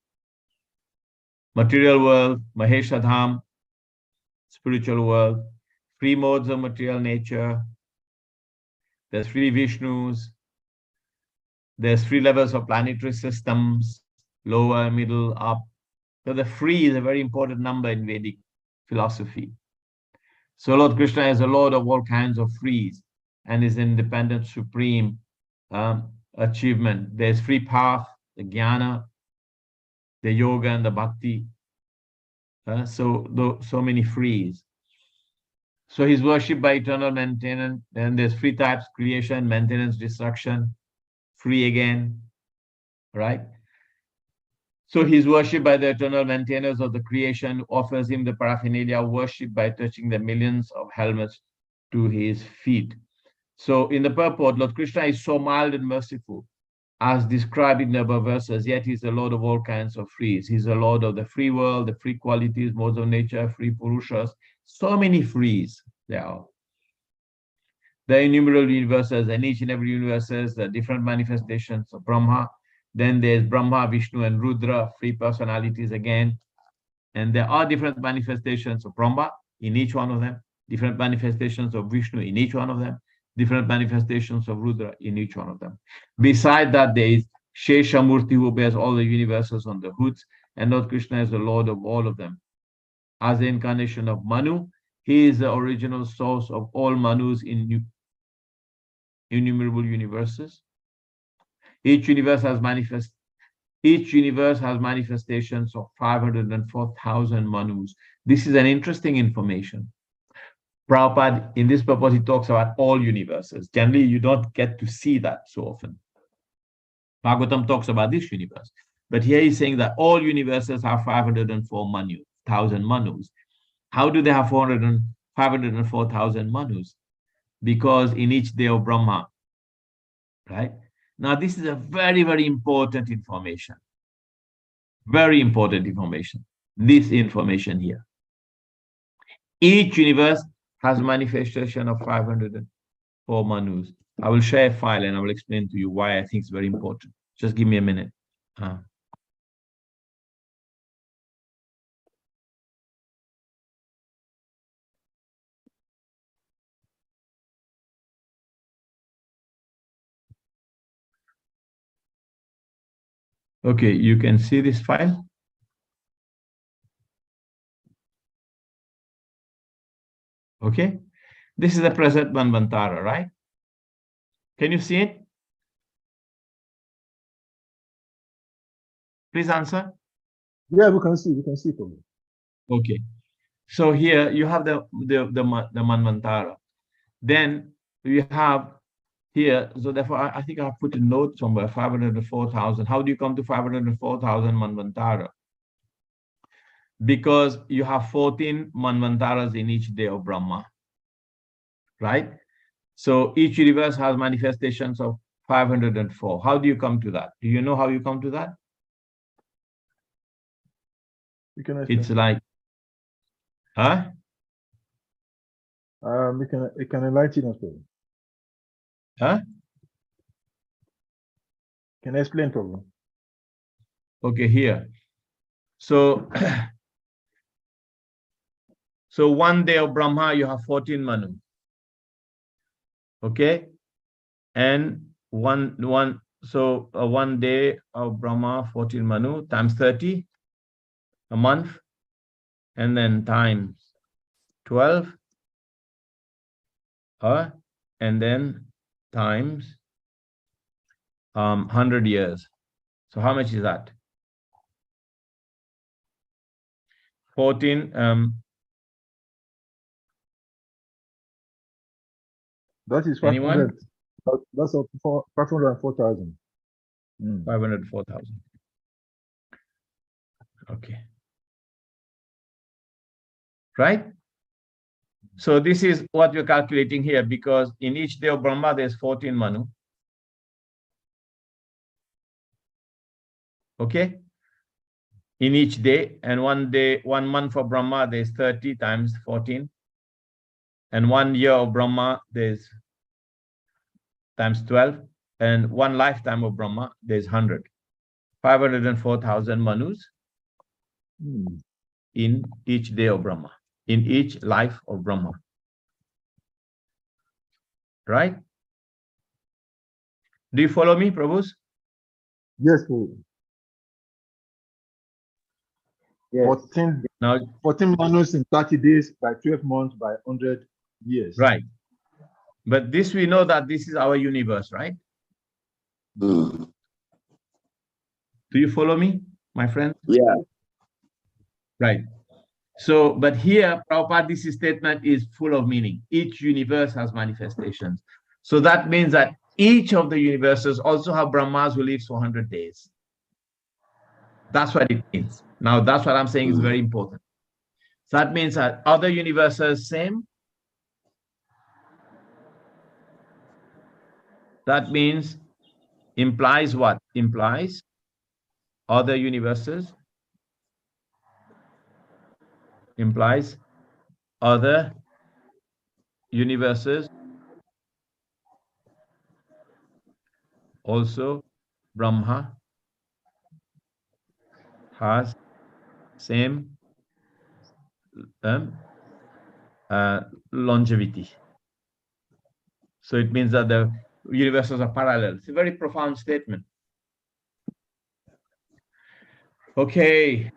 material world, Mahesha dham, spiritual world, free modes of material nature. There's free Vishnus. There's three levels of planetary systems, lower, middle, up. So the free is a very important number in Vedic philosophy. So Lord Krishna is the Lord of all kinds of frees and is independent, supreme achievement. There's free path, the jnana, the yoga, and the bhakti. So many frees. So he's worshipped by eternal maintenance. Then there's three types: creation, maintenance, destruction. Free again, right? So he's worshipped by the eternal maintainers of the creation, who offers him the paraphernalia of worship by touching the millions of helmets to his feet. So in the purport, Lord Krishna is so mild and merciful, as described in the above verses, yet he's the Lord of all kinds of frees. He's the Lord of the free world, the free qualities, modes of nature, free Purushas. So many frees there are. The innumerable universes, and each and every universe has the different manifestations of Brahma. Then there's Brahma, Vishnu, and Rudra, free personalities again. And there are different manifestations of Brahma in each one of them, different manifestations of Vishnu in each one of them, different manifestations of Rudra in each one of them. Beside that, there is Sheshamurti, who bears all the universes on the hoods, and Lord Krishna is the Lord of all of them. As the incarnation of Manu, he is the original source of all Manus in innumerable universes. Each universe has manifestations of 504,000 Manus. This is an interesting information. Prabhupada, in this purpose, he talks about all universes. Generally, you don't get to see that so often. Bhagavatam talks about this universe. But here he's saying that all universes have 504,000 Manus. How do they have 504,000 Manus? Because in each day of Brahma, right? Now, this is a very, very important information. Very important information. This information here. Each universe has a manifestation of 504 Manus. I will share a file and I will explain to you why I think it's very important. Just give me a minute. Okay, you can see this file. Okay, this is the present Manvantara, right? Can you see it? Please answer. Yeah, we can see Prabhu. Okay, so here you have the Manvantara. Then you have here, so therefore I think I've put a note somewhere, 504,000. How do you come to 504,000 Manvantara? Because you have 14 Manvantaras in each day of Brahma, right? So each universe has manifestations of 504. How do you come to that? Do you know how you come to that? It's like, huh? You can enlighten us, Prabhu. Huh? Can I explain, Prabhu? Okay, here. So, so one day of Brahma, you have 14 Manu. Okay, and one day of Brahma, 14 Manu times 30, a month, and then times 12, and then times 100 years. So how much is that? 14. That is 500. That's 504,000. 504,000. Okay. Right? So this is what we're calculating here, because in each day of Brahma, there's 14 Manu. Okay? in each day, and 1 day, 1 month for Brahma, there's 30 times 14. And 1 year of Brahma, there's times 12. And 1 lifetime of Brahma, there's 100. 504,000 Manus in each day of Brahma, in each life of Brahma. Right? Do you follow me, Prabhus? Yes, Prabhu. Yes. 14, Now, 14 Manus in 30 days, by 12 months, by 100 years. right. But this, we know that this is our universe, right? Mm. Do you follow me, my friend? Yeah. Right. So, but here, Prabhupada, this statement is full of meaning. Each universe has manifestations. So that means that each of the universes also have Brahmas who lives for 100 days. That's what it means. Now, that's what I'm saying is very important. So that means that other universes, same. That means, implies what? Implies other universes, implies other universes also Brahma has same longevity. So it means that the universes are parallel. It's a very profound statement. Okay.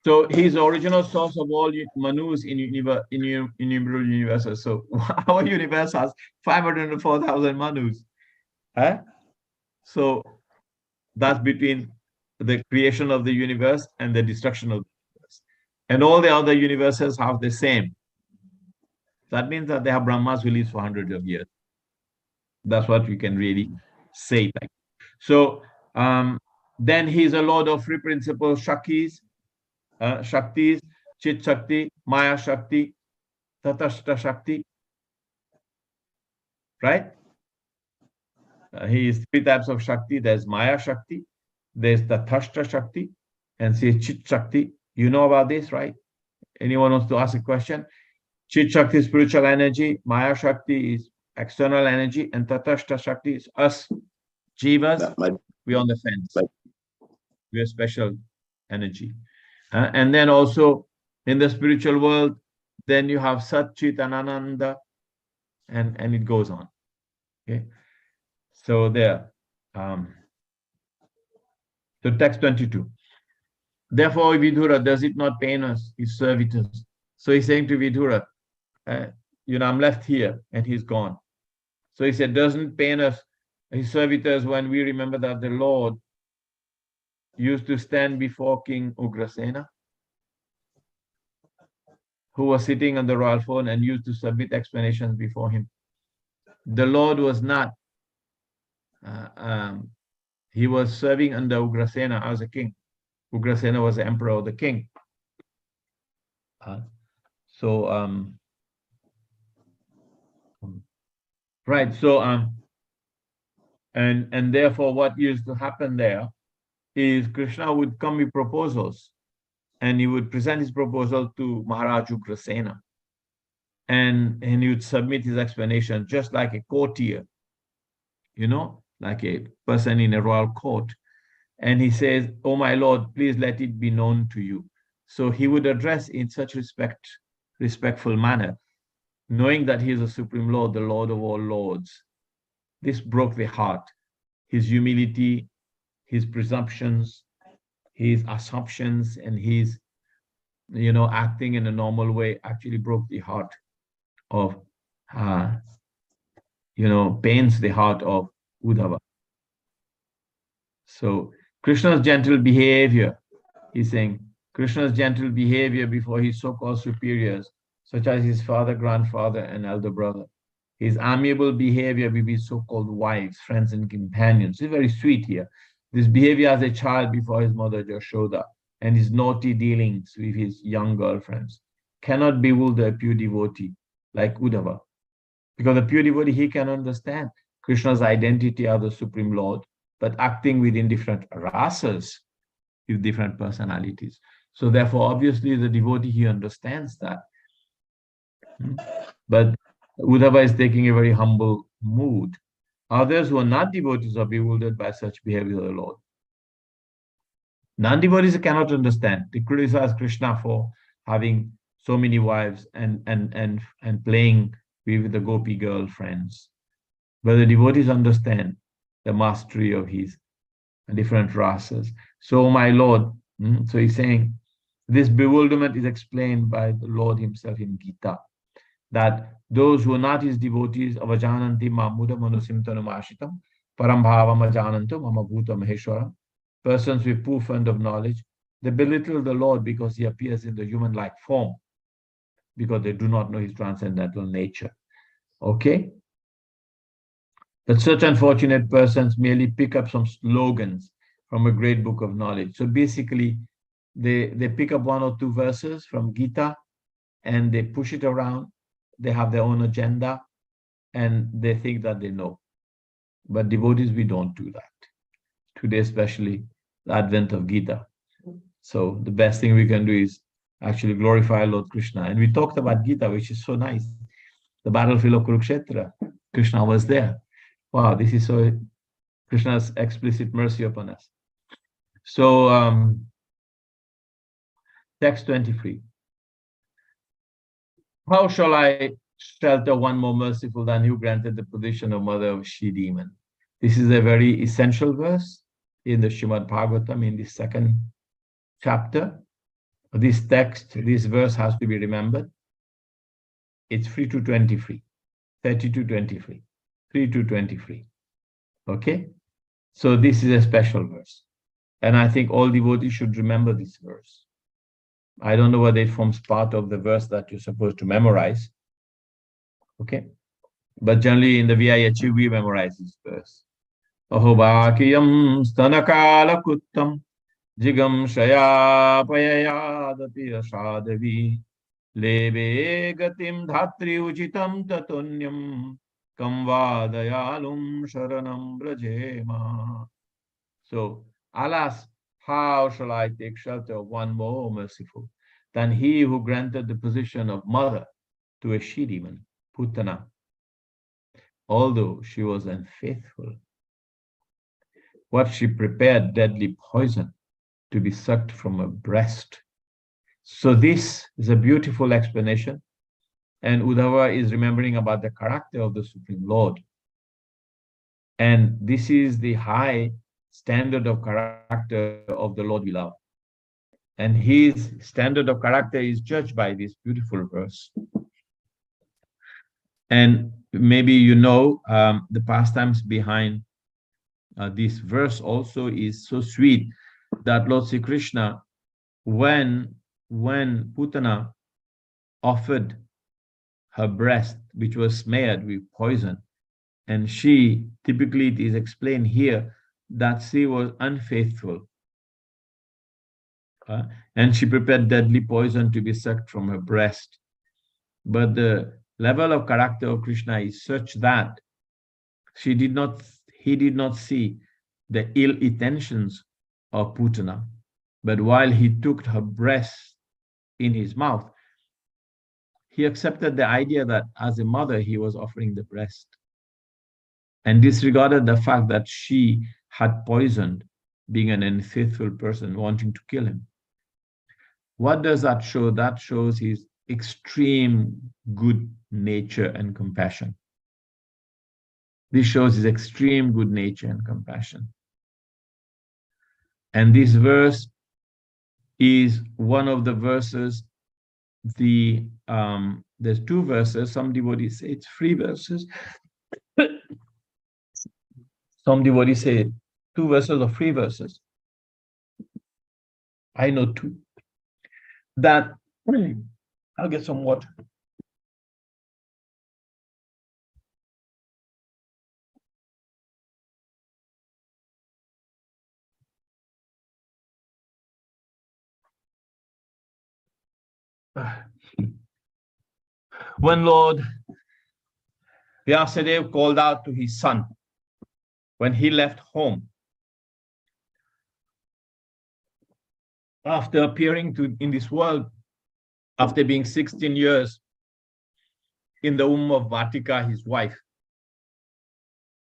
So he's the original source of all Manus in innumerable universes. So our universe has 504,000 Manus. Huh? So that's between the creation of the universe and the destruction of the universe. And all the other universes have the same. That means that they have Brahmas who lives for hundreds of years. That's what we can really say. So then he's a lord of three principal Shaktis, Chit Shakti, Maya Shakti, Tatashta Shakti. Right? He is 3 types of Shakti. There's Maya Shakti, there's Tatashta Shakti, and there's Chit Shakti. You know about this, right? Anyone wants to ask a question? Chit Shakti is spiritual energy, Maya Shakti is external energy, and Tatashta Shakti is us, Jivas. We're on the fence. We're special energy. And then also in the spiritual world, then you have Sat, Chit, and Ananda, and it goes on. Okay. So there. So text 22. Therefore, Vidura, does it not pain us, his servitors? So he's saying to Vidura, I'm left here, and he's gone. So he said, doesn't pain us, his servitors, when we remember that the Lord used to stand before King Ugrasena, who was sitting on the royal throne and used to submit explanations before him. The Lord was not, he was serving under Ugrasena as a king. Ugrasena was the emperor or the king. Right, so, and therefore what used to happen there is Krishna would come with proposals, and he would present his proposal to Maharaj Ugrasena, and he would submit his explanation just like a courtier, like a person in a royal court. And he says, oh my Lord, please let it be known to you. So he would address in such respectful manner, knowing that he is the Supreme Lord, the Lord of all lords. This broke the heart. His humility, his presumptions, his assumptions, and his, acting in a normal way actually broke the heart of, pains the heart of Uddhava. So Krishna's gentle behavior, he's saying, Krishna's gentle behavior before his so-called superiors, such as his father, grandfather, and elder brother. His amiable behavior with his so-called wives, friends, and companions. It's very sweet here. This behavior as a child before his mother Yashoda, and his naughty dealings with his young girlfriends cannot bewilder a pure devotee like Uddhava. Because a pure devotee, he can understand Krishna's identity as the Supreme Lord, but acting within different rasas with different personalities. So therefore, obviously, the devotee, he understands that. But Uddhava is taking a very humble mood. Others who are not devotees are bewildered by such behavior of the Lord. Non-devotees cannot understand. They criticize Krishna for having so many wives and playing with the gopi girlfriends. But the devotees understand the mastery of his different rasas. So my Lord, so he's saying, this bewilderment is explained by the Lord himself in Gita, that those who are not his devotees, avajananti mamuda manusimtanum parambhavam ajanantu mama bhuta maheshwaram, persons with poor fund of knowledge, they belittle the Lord because he appears in the human-like form, because they do not know his transcendental nature. Okay? But such unfortunate persons merely pick up some slogans from a great book of knowledge. So basically, they pick up one or two verses from Gita and they push it around. They have their own agenda and they think that they know. But devotees, we don't do that. Today, especially the advent of Gita. So the best thing we can do is actually glorify Lord Krishna. And we talked about Gita, which is so nice. The battlefield of Kurukshetra, Krishna was there. Wow, this is so Krishna's explicit mercy upon us. So text 23. How shall I shelter one more merciful than who granted the position of mother of she-demon? This is a very essential verse in the Srimad Bhagavatam in the second chapter. This text, this verse has to be remembered. It's 3 to 23, 30 to 23, 3 to 23. Okay? So this is a special verse. And I think all devotees should remember this verse. I don't know whether it forms part of the verse that you're supposed to memorize. Okay? But generally in the VIHU, we memorize this verse. Ahobakiyam stanakala kuttam jigam shayapayayadapi ashadavi lebe gatim dhatri uchitam tatunyam kamvadayalum sharanam brajema. So, alas, how shall I take shelter of one more merciful than he who granted the position of mother to a she-demon, Putana, although she was unfaithful? What she prepared deadly poison to be sucked from her breast. So this is a beautiful explanation. And Uddhava is remembering about the character of the Supreme Lord. And this is the high standard of character of the Lord we love. And his standard of character is judged by this beautiful verse. And maybe you know the pastimes behind this verse also is so sweet that Lord Sri Krishna, when Putana offered her breast, which was smeared with poison, and she, typically it is explained here, that she was unfaithful. And she prepared deadly poison to be sucked from her breast. But the level of character of Krishna is such that he did not see the ill intentions of Putana. But while he took her breast in his mouth, he accepted the idea that as a mother, he was offering the breast, and disregarded the fact that she had poisoned, being an unfaithful person wanting to kill him. What does that show? That shows his extreme good nature and compassion. This shows his extreme good nature and compassion. And this verse is one of the verses, there's two verses. Some devotees say it's 3 verses. Some devotees say 2 verses or 3 verses. I know 2. That, I'll get some water. When Lord Vyasadeva called out to his son when he left home. After appearing in this world, after being 16 years in the womb of Vatika, his wife,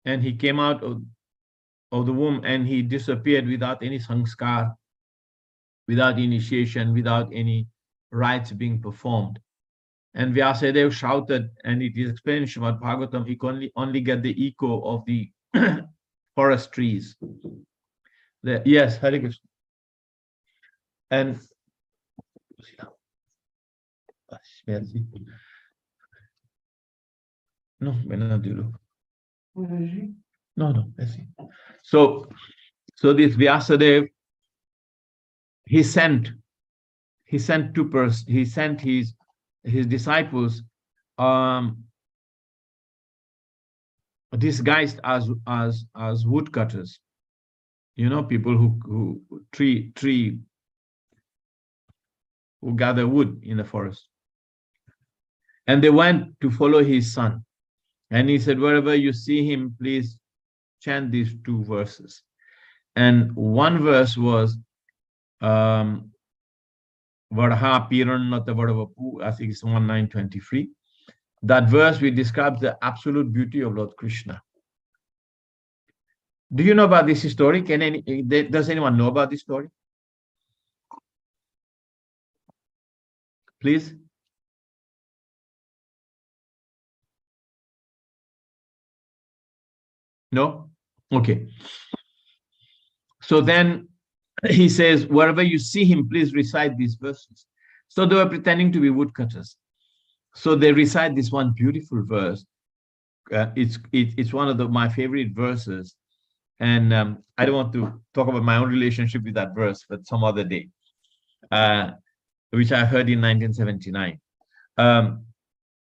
and he came out of the womb and he disappeared without any sanskar, without initiation, without any rites being performed. And Vyasadeva shouted, and it is explained in Srimad Bhagavatam, he could only get the echo of the forest trees. Yes, Hare Krishna. And no, no, so this Vyasadeva, he sent his disciples disguised as woodcutters, people who gather wood in the forest. And they went to follow his son. And he said, wherever you see him, please chant these 2 verses. And one verse was Vadha Pirannata Vadavapu, I think it's 1923. That verse which describes the absolute beauty of Lord Krishna. Do you know about this story? Does anyone know about this story? Please. No? Okay. So then he says, wherever you see him, please recite these verses. So they were pretending to be woodcutters. So they recite this one beautiful verse. It's one of my favorite verses. And I don't want to talk about my own relationship with that verse, but some other day, which I heard in 1979.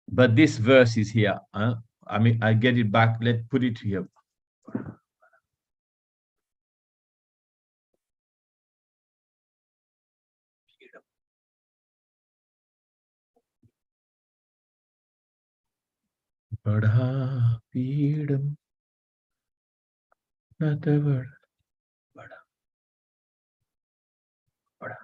But this verse is here. I mean, I get it back. Let's put it here. Badha Pidam Natavada Bada Bada.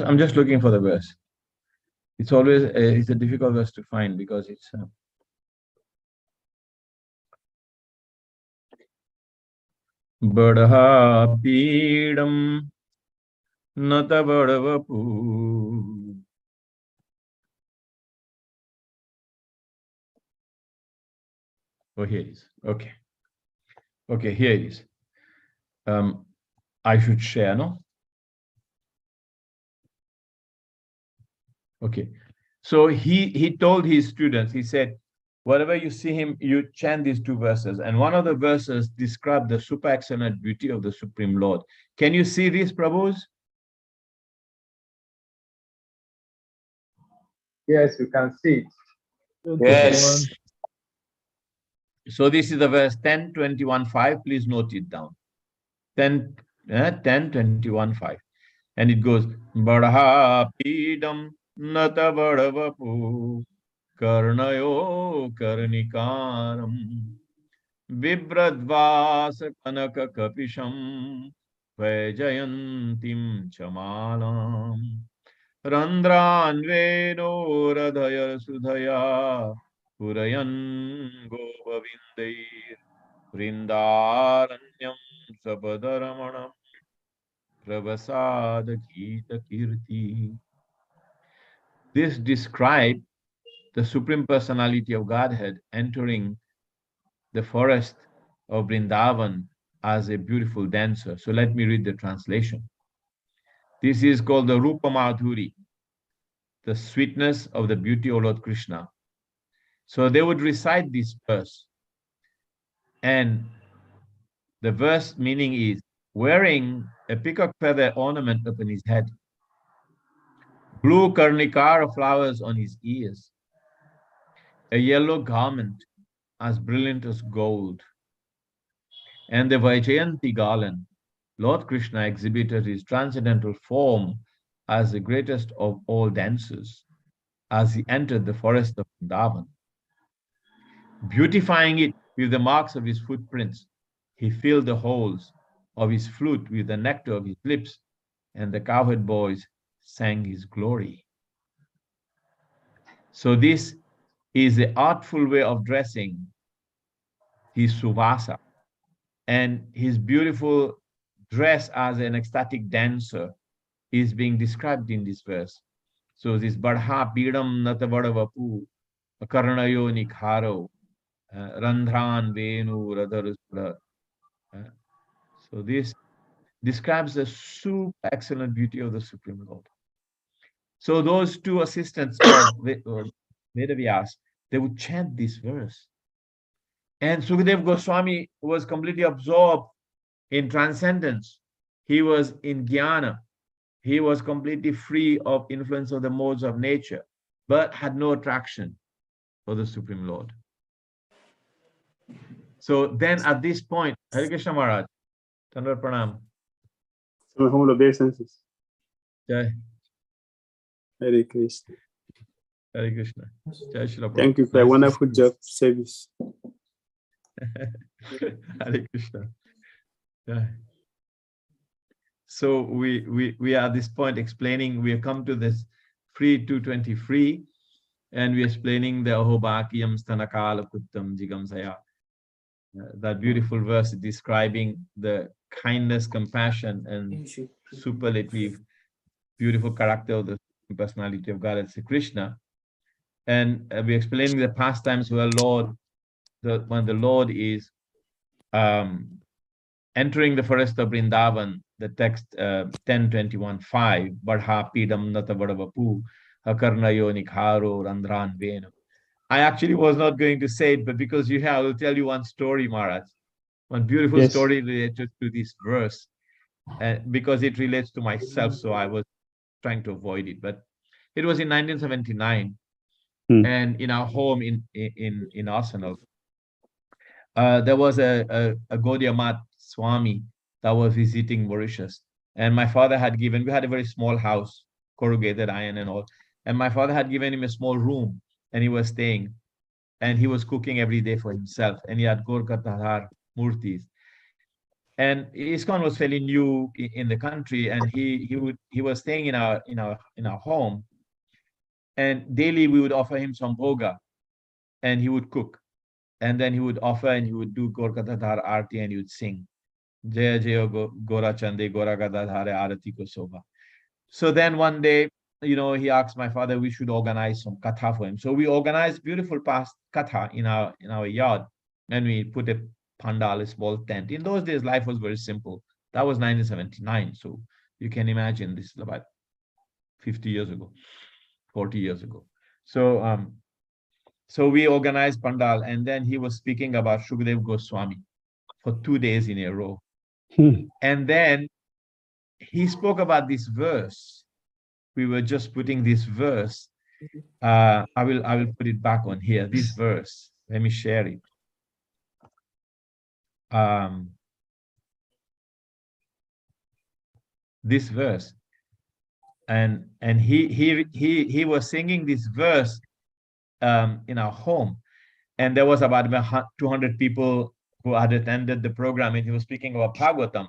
I'm just looking for the verse. It's always it's a difficult verse to find because it's Badha Pidam Nata Badavapu. Oh, here it is. Okay. Okay, here it is. I should share, no? Okay. So he told his students, he said, wherever you see him, you chant these 2 verses. And one of the verses described the super excellent beauty of the Supreme Lord. Can you see these, Prabhus? Yes, we can see it. Yes. So this is the verse 10:21:5. Please note it down. 10:21:5. And it goes, Badha Pidam Nata Badavapu Karnayo Karnikaram Vibradvasa Kanaka Kapisham Vajayantim Chamalam Randranvedo Radhaya Sudhaya Purayan Govavindai Vrindaranyam Sabadaramanam Pravasada Gita Kirti. This describes the Supreme Personality of Godhead entering the forest of Vrindavan as a beautiful dancer. So let me read the translation. This is called the Rupa Madhuri, the sweetness of the beauty of Lord Krishna. So they would recite this verse. And the verse meaning is wearing a peacock feather ornament upon his head, blue karnikara flowers on his ears, a yellow garment as brilliant as gold, and the Vaijayanti garland. Lord Krishna exhibited his transcendental form as the greatest of all dancers as he entered the forest of Vrindavan. Beautifying it with the marks of his footprints, he filled the holes of his flute with the nectar of his lips, and the cowherd boys sang his glory. So this is the artful way of dressing his suvasa, and his beautiful dress as an ecstatic dancer is being described in this verse. So this Badha Pidam Natavadavapu Karnayo Nikharo Randhran Venu Radharusra. So this describes the super excellent beauty of the Supreme Lord. So those two assistants of Vedavyas, they would chant this verse. And Sukadev Goswami was completely absorbed in transcendence. He was in jnana. He was completely free of influence of the modes of nature, but had no attraction for the Supreme Lord. So then at this point, Hare Krishna Maharaj, Chandra Pranam. Some humble obeisances. Jai. Hare Krishna. Hare Krishna. Jai Shri Prabhu. Thank you for a wonderful job service. Hare Krishna. Yeah. So we are at this point explaining, we have come to this free 223, and we're explaining the Ahobakiyam Stanakala Kuttam Jigam Saya. That beautiful verse describing the kindness, compassion, and superlative, beautiful character of the personality of God as Krishna. And we're explaining the pastimes where when the Lord is entering the forest of Vrindavan, the text 10:21:5, Badha Pidam Natavadavapu Akarnayo Nikharo Randhran Venu. I actually was not going to say it, but because you have, I will tell you one story, Maharaj. One beautiful story related to this verse, because it relates to myself, so I was trying to avoid it. But it was in 1979, and in our home in Arsenal, there was a Gaudiya Math Swami that was visiting Mauritius. And my father had given, we had a very small house, corrugated iron and all. And my father had given him a small room, and he was staying. And he was cooking every day for himself. And he had Gorkatahar Murtis. And ISKCON was fairly new in the country, and he was staying in our home. And daily we would offer him some bhoga, and he would cook. And then he would offer, and he would do Gorkatahar Arti, and he would sing. Jaya Jaya Gora Chande Gora Gadadhare Arati Ko Sobha. So then one day, he asked my father, we should organize some katha for him. So we organized beautiful past katha in our yard, and we put a pandal, a small tent. In those days, life was very simple. That was 1979. So you can imagine this is about 50 years ago, 40 years ago. So we organized pandal, and then he was speaking about Sukadev Goswami for 2 days in a row. And then he spoke about this verse. We were just putting this verse. I will put it back on here. This verse. Let me share it. This verse, and he was singing this verse in our home, and there was about 200 people who had attended the program, and he was speaking about Bhagavatam.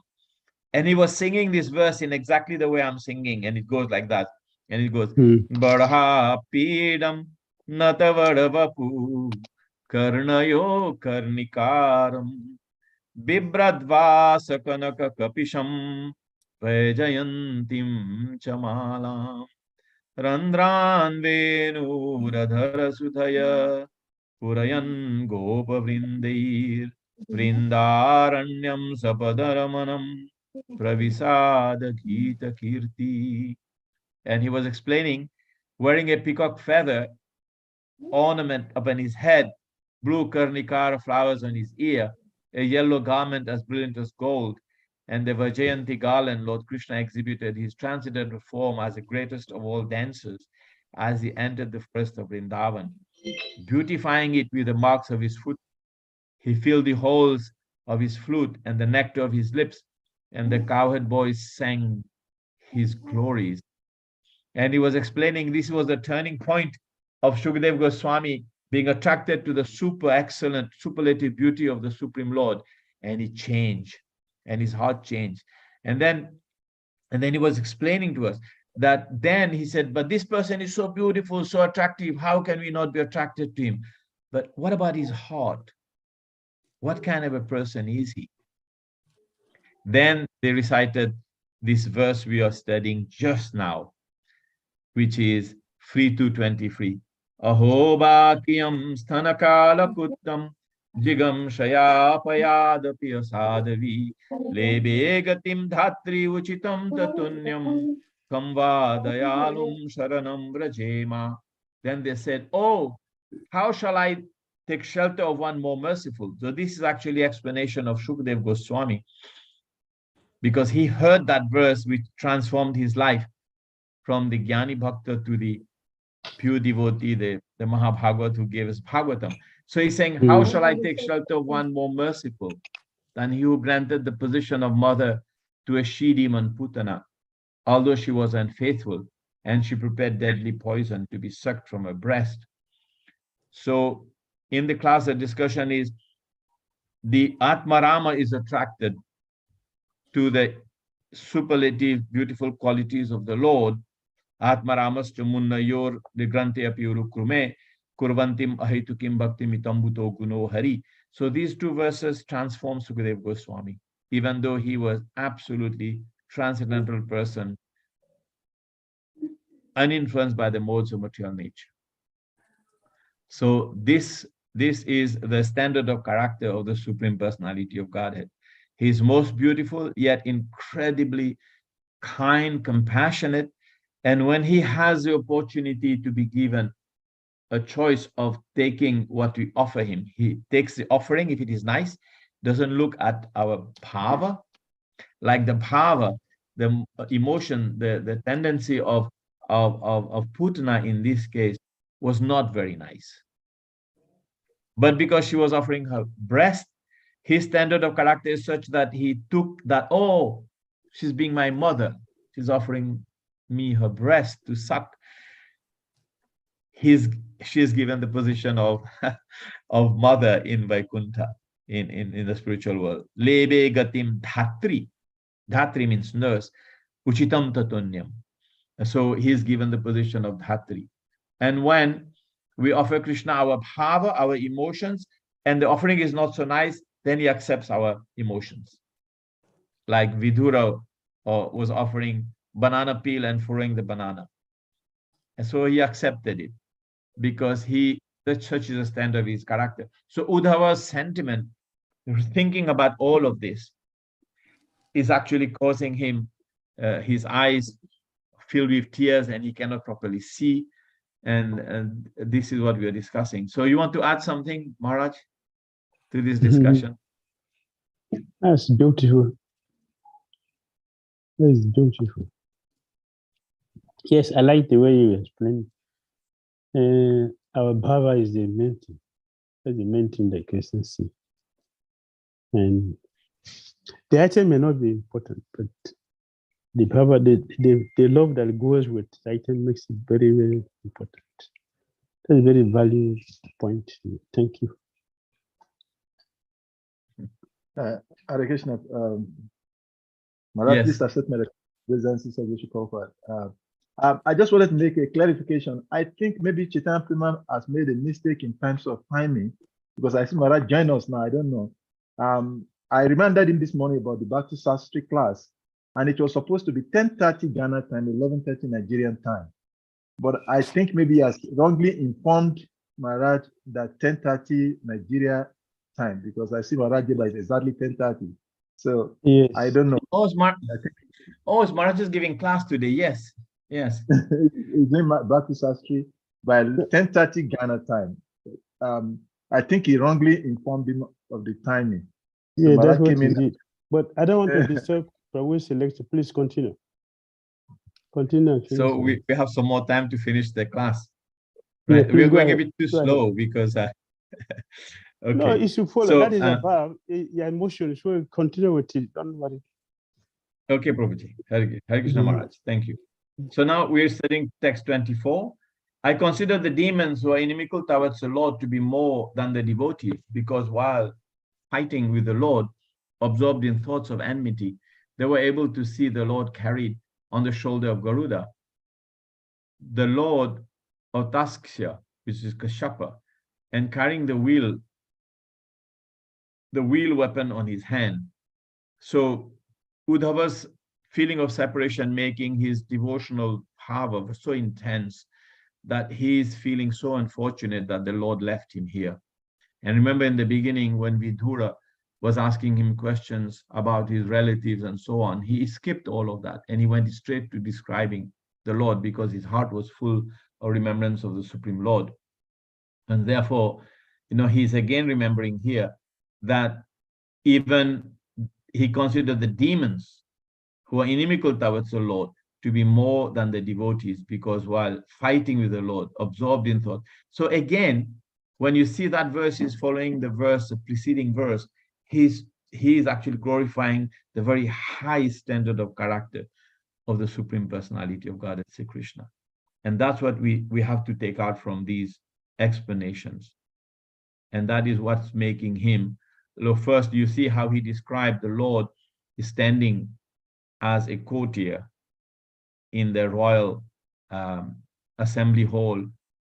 And he was singing this verse in exactly the way I'm singing, and it goes like that. And it goes, Badha Pidam Natavadavapu Karnayo Karnikaram Bibradvasa Kanaka Kapisham Vajayantim Chamalam Randhran Venu Radhara Sudhaya Purayan Gopa Vrindair Vrindaranyam Sapadaраmanam Pravisada Gita Kirti. And he was explaining, wearing a peacock feather ornament upon his head, blue karnikara flowers on his ear, a yellow garment as brilliant as gold, and the Vajayanti garland, Lord Krishna exhibited his transcendental form as the greatest of all dancers as he entered the forest of Vrindavan, beautifying it with the marks of his foot. He filled the holes of his flute and the nectar of his lips, and the cowherd boys sang his glories. And he was explaining this was the turning point of Shukadeva Goswami being attracted to the super excellent, superlative beauty of the Supreme Lord. And he changed, and his heart changed. And then he was explaining to us that then he said, but this person is so beautiful, so attractive. How can we not be attracted to him? But what about his heart? What kind of a person is he? Then they recited this verse we are studying just now, which is 3:23. Aho bhakyam sthanakala kuttam jigam shayapayadapi asadavi lebe gatim dhatri uchitam tatunyam kamva dayalum sharanam vrajema. Then they said, oh, how shall I take shelter of one more merciful? So this is actually explanation of Shukadeva Goswami, because he heard that verse which transformed his life from the Jnani Bhakta to the pure devotee, the Mahabhagavat who gave us Bhagavatam. So he's saying, how shall I take shelter of one more merciful than he who granted the position of mother to a she-demon Putana, although she was unfaithful, and she prepared deadly poison to be sucked from her breast. So in the class, the discussion is the Atmarama is attracted to the superlative, beautiful qualities of the Lord. Atmaramas chamunnayor digrante apyurukrume kurvantim ahitukim bhakti mitambuto guno hari. So these two verses transform Sukadeva Goswami, even though he was absolutely transcendental person, uninfluenced by the modes of material nature. So this is the standard of character of the Supreme Personality of Godhead. He is most beautiful, yet incredibly kind, compassionate. And when he has the opportunity to be given a choice of taking what we offer him, he takes the offering if it is nice, doesn't look at our bhava. Like the bhava, the emotion, the tendency of Putana in this case was not very nice. But because she was offering her breast, his standard of character is such that he took that, oh, she's being my mother. She's offering me her breast to suck. She's given the position of of mother in Vaikuntha, in the spiritual world. Lebe gatim dhatri. Dhatri means nurse. Uchitam tatunyam. So he's given the position of dhatri. And when we offer Krishna our bhava, our emotions, and the offering is not so nice, then he accepts our emotions. Like Vidura was offering banana peel and throwing the banana. And so he accepted it because such is the standard of his character. So Uddhava's sentiment, thinking about all of this, is actually causing him, his eyes filled with tears and he cannot properly see. And this is what we are discussing. So you want to add something, Maharaj, to this discussion? That's beautiful. That's beautiful. Yes, I like the way you explain. Our bhava is the main thing. That's the main thing that Christians see. And the item may not be important, but the bhava, the love that goes with the item makes it very, very important. That's a very valuable point. Thank you. Hare Krishna, Maharaj, Yes. please accept my presence of Vishukova. I just wanted to make a clarification. I think maybe Chaitanya Prima has made a mistake in terms of timing, because I see Maharaj join us now. I don't know. I reminded him this morning about the Bhakti Sastri class, and it was supposed to be 10:30 Ghana time, 11:30 Nigerian time. But I think maybe he has wrongly informed Maharaj that 10:30 Nigeria time? Because I see Maharaj Jiva is exactly 10:30. So Yes. I don't know. Oh, smart. I think Oh, is Maharaj is giving class today? Yes. Yes. it's in Bhakti Sastri by 10:30 Ghana time. I think he wrongly informed him of the timing. So Yeah, that's Maharaj what came he in. did. But I don't want to disturb Prabhu's lecture. Please continue. Continue. And finish So it. we have some more time to finish the class. Yeah, Right. please We're go going a ahead. bit too Go ahead. slow because okay. No, it should follow. So, That is above your emotion. So continue with it. Don't worry. okay, Prabhuji. Hare Krishna Maharaj. Thank you. So now we're studying text 24. I consider the demons who are inimical towards the Lord to be more than the devotees, because while fighting with the Lord, absorbed in thoughts of enmity, they were able to see the Lord carried on the shoulder of Garuda, the Lord of Tasksha, which is Kashyapa, and carrying the wheel weapon on his hand. So Uddhava's feeling of separation making his devotional bhava so intense that he is feeling so unfortunate that the Lord left him here. And remember in the beginning when Vidura was asking him questions about his relatives and so on, he skipped all of that and he went straight to describing the Lord because his heart was full of remembrance of the Supreme Lord. And therefore, he's again remembering here that even he considered the demons who are inimical towards the Lord to be more than the devotees, because while fighting with the Lord, absorbed in thought. So again, when you see that verse is following the verse, the preceding verse, he is actually glorifying the very high standard of character of the Supreme Personality of God, Sri Krishna. And that's what we have to take out from these explanations. And that is what's making him, first you see how he described the Lord standing as a courtier in the royal assembly hall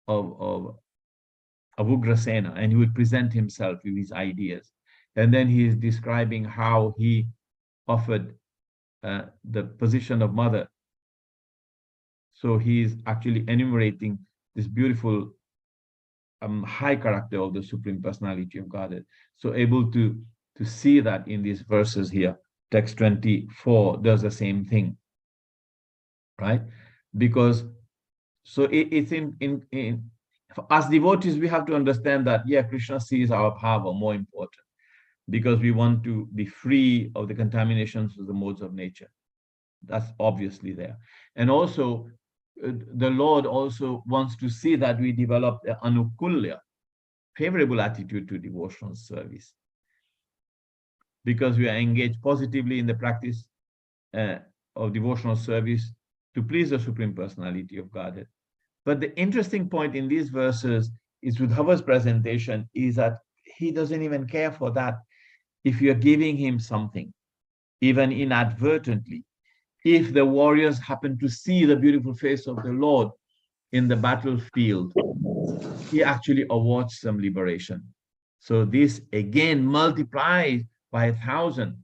of Ugrasena, and he would present himself with his ideas. And then he is describing how he offered the position of mother. So he is actually enumerating this beautiful high character of the Supreme Personality of Godhead. So able to see that in these verses here. Text 24 does the same thing, right? Because so it's in as devotees, we have to understand that, yeah, Krishna sees our bhava more important because we want to be free of the contaminations of the modes of nature. That's obviously there. And also, the Lord also wants to see that we develop the anukulya, favorable attitude to devotional service, because we are engaged positively in the practice of devotional service to please the Supreme Personality of Godhead. But the interesting point in these verses is Uddhava's presentation is that he doesn't even care for that if you're giving him something, even inadvertently. If the warriors happen to see the beautiful face of the Lord in the battlefield, he actually awards them liberation. So this again multiplies by 1,000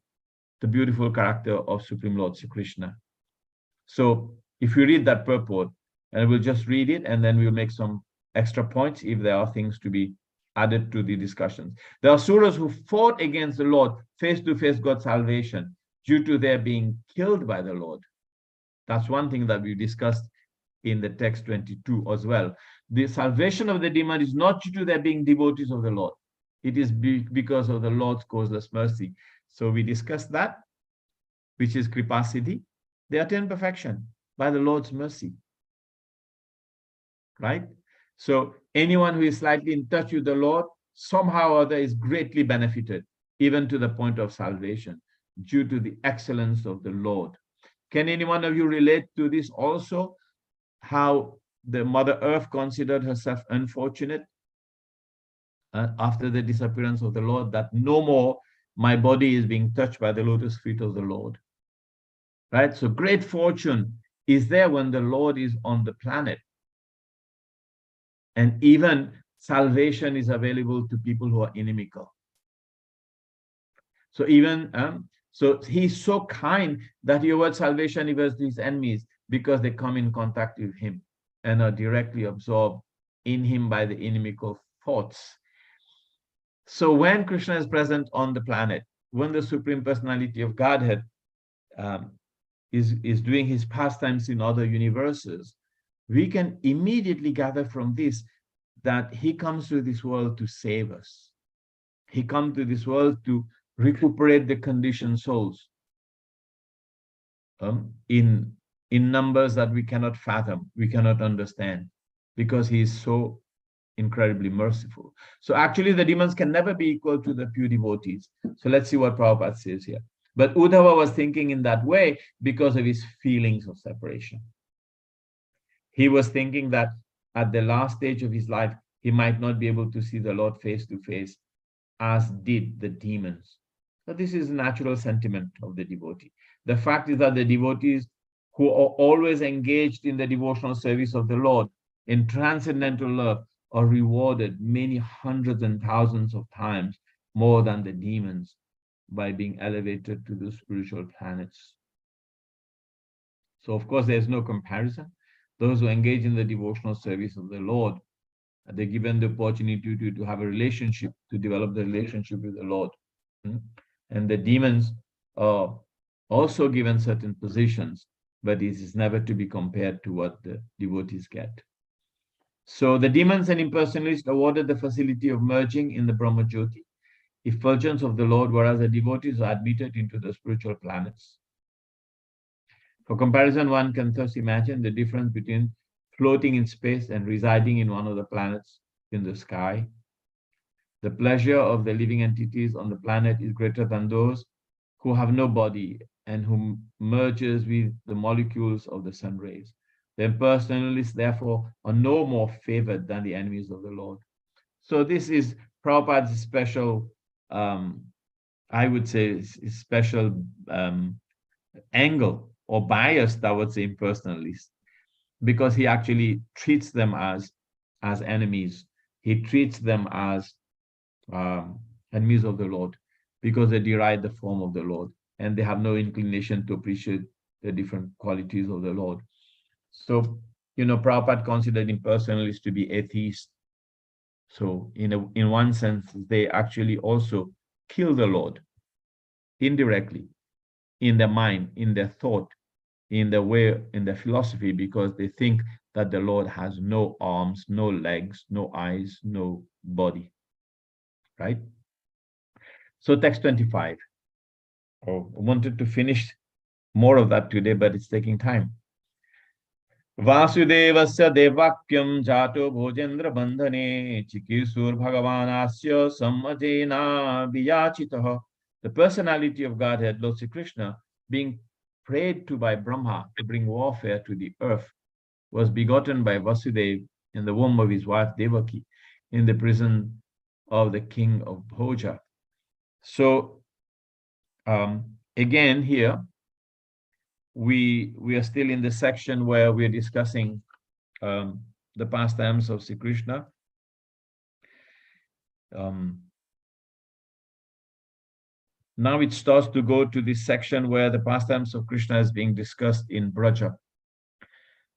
the beautiful character of Supreme Lord Sri Krishna. So if you read that purport, and we'll just read it, and then we'll make some extra points if there are things to be added to the discussions. The Asuras who fought against the Lord face to face got salvation due to their being killed by the Lord. That's one thing that we discussed in the text 22 as well. The salvation of the demon is not due to their being devotees of the Lord. It is because of the Lord's causeless mercy. So we discussed that, which is Kripasiddhi. They attain perfection by the Lord's mercy. Right? So anyone who is slightly in touch with the Lord, somehow or other is greatly benefited, even to the point of salvation, due to the excellence of the Lord. Can any one of you relate to this also? How the Mother Earth considered herself unfortunate after the disappearance of the Lord, that no more my body is being touched by the lotus feet of the Lord. Right? So great fortune is there when the Lord is on the planet. And even salvation is available to people who are inimical. So even, so he's so kind that he awards salvation even to his enemies because they come in contact with him and are directly absorbed in him by the inimical thoughts. So when Krishna is present on the planet, when the Supreme Personality of Godhead is doing his pastimes in other universes, we can immediately gather from this that he comes to this world to save us. He comes to this world to recuperate the conditioned souls in numbers that we cannot fathom, we cannot understand, because he is so incredibly merciful. So actually the demons can never be equal to the pure devotees. So let's see what Prabhupada says here. But Uddhava was thinking in that way because of his feelings of separation. He was thinking that at the last stage of his life, he might not be able to see the Lord face to face, as did the demons. So this is a natural sentiment of the devotee. The fact is that the devotees who are always engaged in the devotional service of the Lord, in transcendental love, are rewarded many hundreds and thousands of times more than the demons by being elevated to the spiritual planets. So of course, there's no comparison. Those who engage in the devotional service of the Lord, they're given the opportunity to have a relationship, to develop the relationship with the Lord. And the demons are also given certain positions, but it is never to be compared to what the devotees get. So the demons and impersonalists awarded the facility of merging in the Brahma Jyoti, effulgence of the Lord, whereas the devotees are admitted into the spiritual planets. For comparison, one can thus imagine the difference between floating in space and residing in one of the planets in the sky. The pleasure of the living entities on the planet is greater than those who have no body and who merges with the molecules of the sun rays. The impersonalists, therefore, are no more favored than the enemies of the Lord. So this is Prabhupada's special, I would say, special angle or bias towards the impersonalists, because he actually treats them as enemies. He treats them as enemies of the Lord, because they deride the form of the Lord and they have no inclination to appreciate the different qualities of the Lord. So, Prabhupada considered impersonalists to be atheists. So in one sense, they actually also kill the Lord indirectly in their mind, in their thought, in the way, in their philosophy, because they think that the Lord has no arms, no legs, no eyes, no body, right? So text 25. I wanted to finish more of that today, but it's taking time. Vasudevasya devakyam jato bhojendra bandhane chikisur bhagavanasya samajena viyachitaha. The personality of Godhead, Lord Sri Krishna, being prayed to by Brahma to bring warfare to the earth, was begotten by Vasudeva in the womb of his wife Devaki, in the prison of the king of Bhoja. So again here, we are still in the section where we are discussing the pastimes of Sri Krishna. Now it starts to go to this section where the pastimes of Krishna is being discussed in Braja.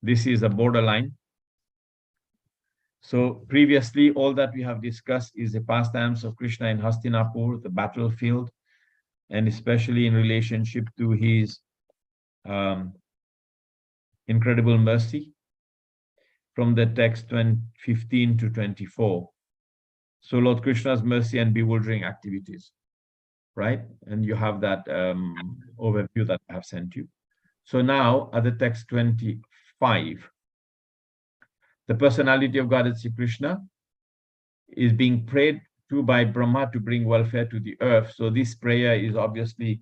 This is a borderline. So previously, all that we have discussed is the pastimes of Krishna in Hastinapur, the battlefield, and especially in relationship to his incredible mercy from the text 15 to 24. So Lord Krishna's mercy and bewildering activities, right? And you have that overview that I have sent you. So now at the text 25, the personality of God, Sri Krishna, is being prayed to by Brahma to bring welfare to the earth. So this prayer is obviously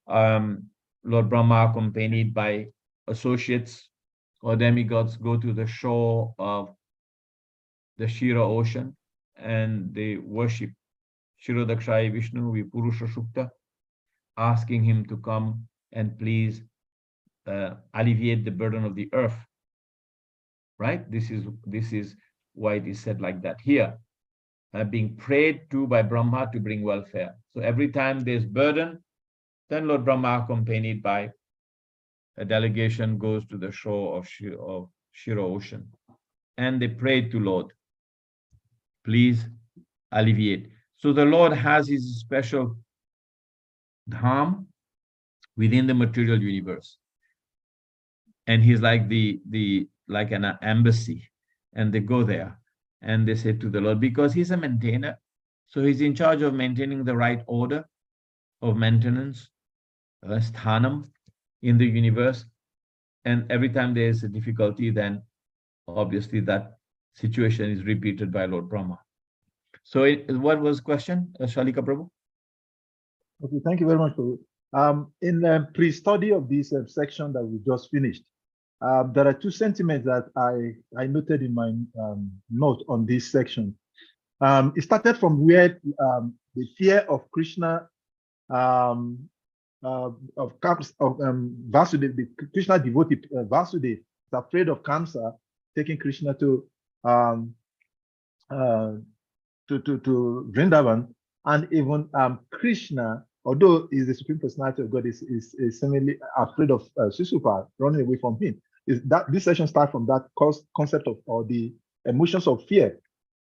Lord Brahma accompanied by associates or demigods go to the shore of the Shira ocean and they worship Shirodakshaya Vishnu, Vipurusha Shukta, asking him to come and please alleviate the burden of the earth. Right? This is why it is said like that here. Being prayed to by Brahma to bring welfare. So every time there's burden, then Lord Brahma accompanied by a delegation goes to the shore of Shira ocean. And they pray to Lord, please alleviate. So the Lord has his special dham within the material universe. And he's like like an embassy. And they go there and they say to the Lord, because he's a maintainer, so he's in charge of maintaining the right order of maintenance, sthanam in the universe. And every time there is a difficulty, then obviously that situation is repeated by Lord Brahma. So what was the question, Shalika Prabhu? Okay, thank you very much, Prabhu. In the pre-study of this section that we just finished, there are two sentiments that I noted in my note on this section. It started from where the fear of Krishna, of Vasudeva, the Krishna devotee Vasudeva, is afraid of Kamsa taking Krishna to Vrindavan, and even Krishna, although he's the Supreme Personality of God, is similarly afraid of Shishupal running away from him. Is that this section starts from that concept of, or the emotions of fear,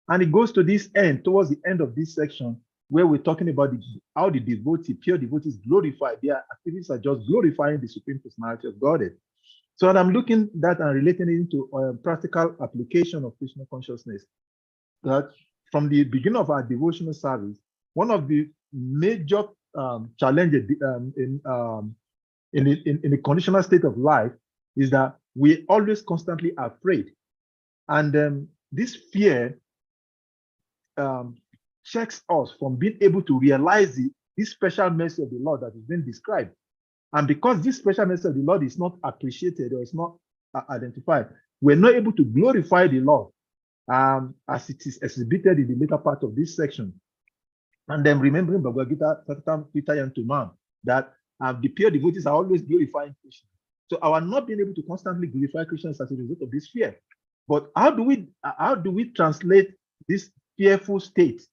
and it goes to this end, towards the end of this section, where we're talking about how the devotee, pure devotees, glorify their activities are just glorifying the Supreme Personality of Godhead. So when I'm looking at that and relating it into practical application of Krishna consciousness, that from the beginning of our devotional service, one of the major challenges in the conditional state of life is that we're always constantly afraid. And this fear checks us from being able to realize this special mercy of the Lord that is being described. And because this special mercy of the Lord is not appreciated or is not identified, we're not able to glorify the Lord as it is exhibited in the later part of this section. And then remembering Bhagavad Gita, Satatam, Pita, and Tumam, that the pure devotees are always glorifying Krishna. So our not being able to constantly glorify Krishna is as a result of this fear. But how do we translate this fearful state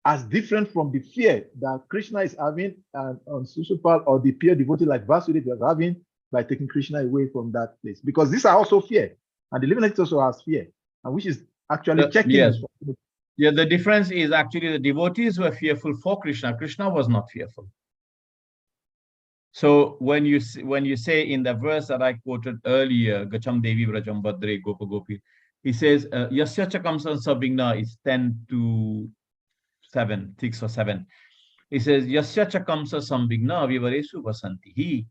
as different from the fear that Krishna is having on Shishupal, or the pure devotee like Vasudeva is having by taking Krishna away from that place? Because these are also fear, and the living entity also has fear, and which is actually checking. Yes. Yeah, the difference is actually the devotees were fearful for Krishna. Krishna was not fearful. So when you say in the verse that I quoted earlier, Gacham Devi Vrajam Badre Gopa Gopi, he says, Yasya Chakamsan Sabhigna is 10 to 7, 6 or 7. He says, Yasya Chakamsa Sambhigna Vivaresu Vasanti. He,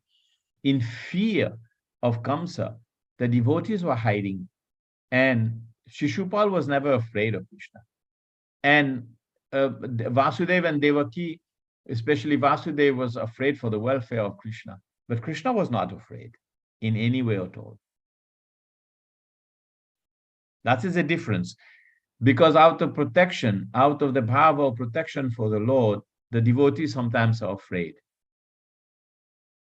in fear of Kamsa, the devotees were hiding, and Shishupal was never afraid of Krishna. And Vasudeva and Devaki, especially Vasudeva, was afraid for the welfare of Krishna. But Krishna was not afraid in any way at all. That is the difference. Because out of protection, out of the bhava of protection for the Lord, the devotees sometimes are afraid.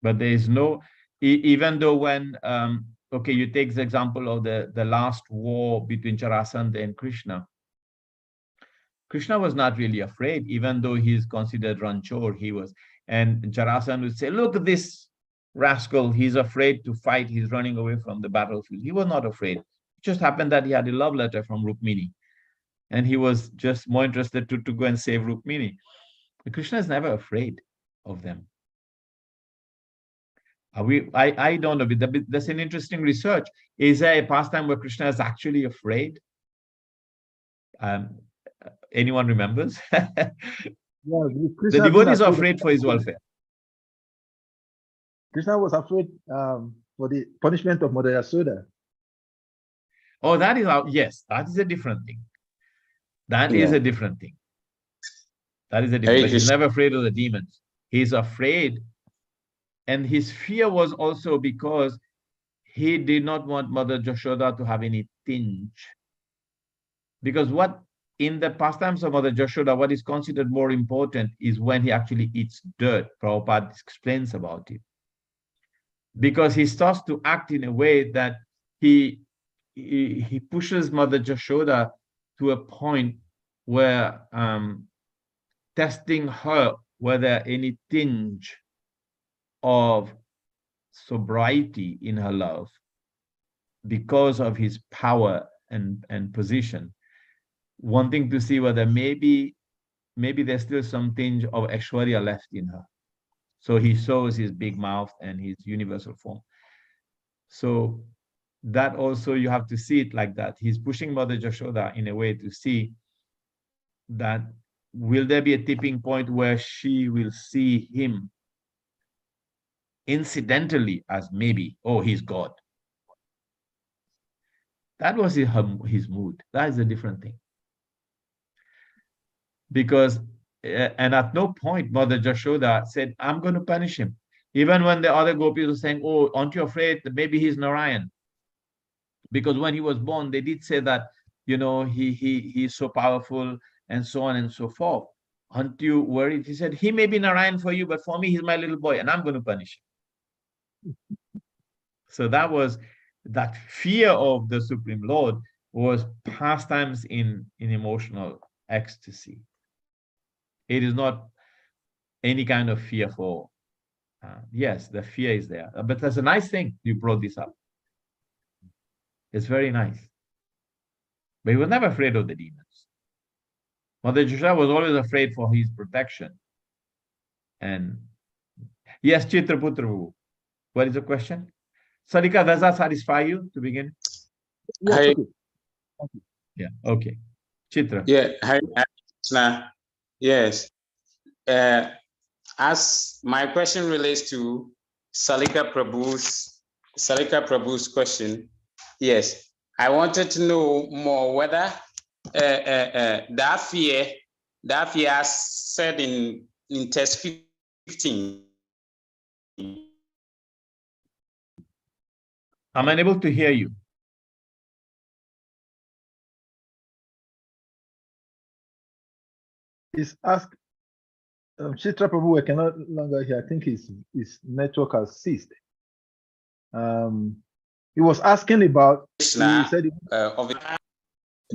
But there is no, even though when, okay, you take the example of the last war between Jarasandha and Krishna. Krishna was not really afraid, even though he is considered Ranchor, he was. And Jarasandha would say, look at this rascal, he's afraid to fight, he's running away from the battlefield. He was not afraid. It just happened that he had a love letter from Rukmini, and he was just more interested to go and save Rukmini. But Krishna is never afraid of them. I don't know, that's an interesting research. Is there a pastime where Krishna is actually afraid? Anyone remembers? Yeah, the devotees are afraid for his welfare. Krishna was afraid for the punishment of Mother Yasoda. Oh, that is yes, that is a different thing. That is a different thing. That is a different thing. He's never afraid of the demons. He's afraid, and his fear was also because he did not want Mother Jashoda to have any tinge. Because what in the pastimes of Mother Jashoda, what is considered more important is when he actually eats dirt. Prabhupada explains about it. Because he starts to act in a way that he pushes Mother Jashoda to a point where testing her whether any tinge of sobriety in her love, because of his power and position, wanting to see whether maybe there's still some tinge of Aishwarya left in her. So he shows his big mouth and his universal form. So that also, you have to see it like that. He's pushing Mother Jashoda in a way to see that will there be a tipping point where she will see him incidentally as maybe, oh, he's God. That was his mood. That is a different thing. Because, and at no point Mother Jashoda said, I'm going to punish him. Even when the other gopis were saying, oh, aren't you afraid that maybe he's Narayan? Because when he was born, they did say that, you know, he's so powerful and so on and so forth. Aren't you worried? He said, he may be Narayan for you, but for me, he's my little boy, and I'm going to punish him. So that was, that fear of the Supreme Lord was pastimes in emotional ecstasy. It is not any kind of fear for, yes, the fear is there. But that's a nice thing you brought this up. It's very nice. But he was never afraid of the demons. Mother Jashoda was always afraid for his protection. And yes, Chitraputra, what is the question? Sarika, does that satisfy you to begin? Yes, okay. Yeah, okay. Chitra. Yeah, Hare Krishna. Yes. As my question relates to Salika Prabhu's question, yes, I wanted to know more whether that fear said in text 15. I'm unable to hear you. He's asked, Chitra Prabhu, I cannot longer hear. I think his network has ceased. He was asking about Krishna, he said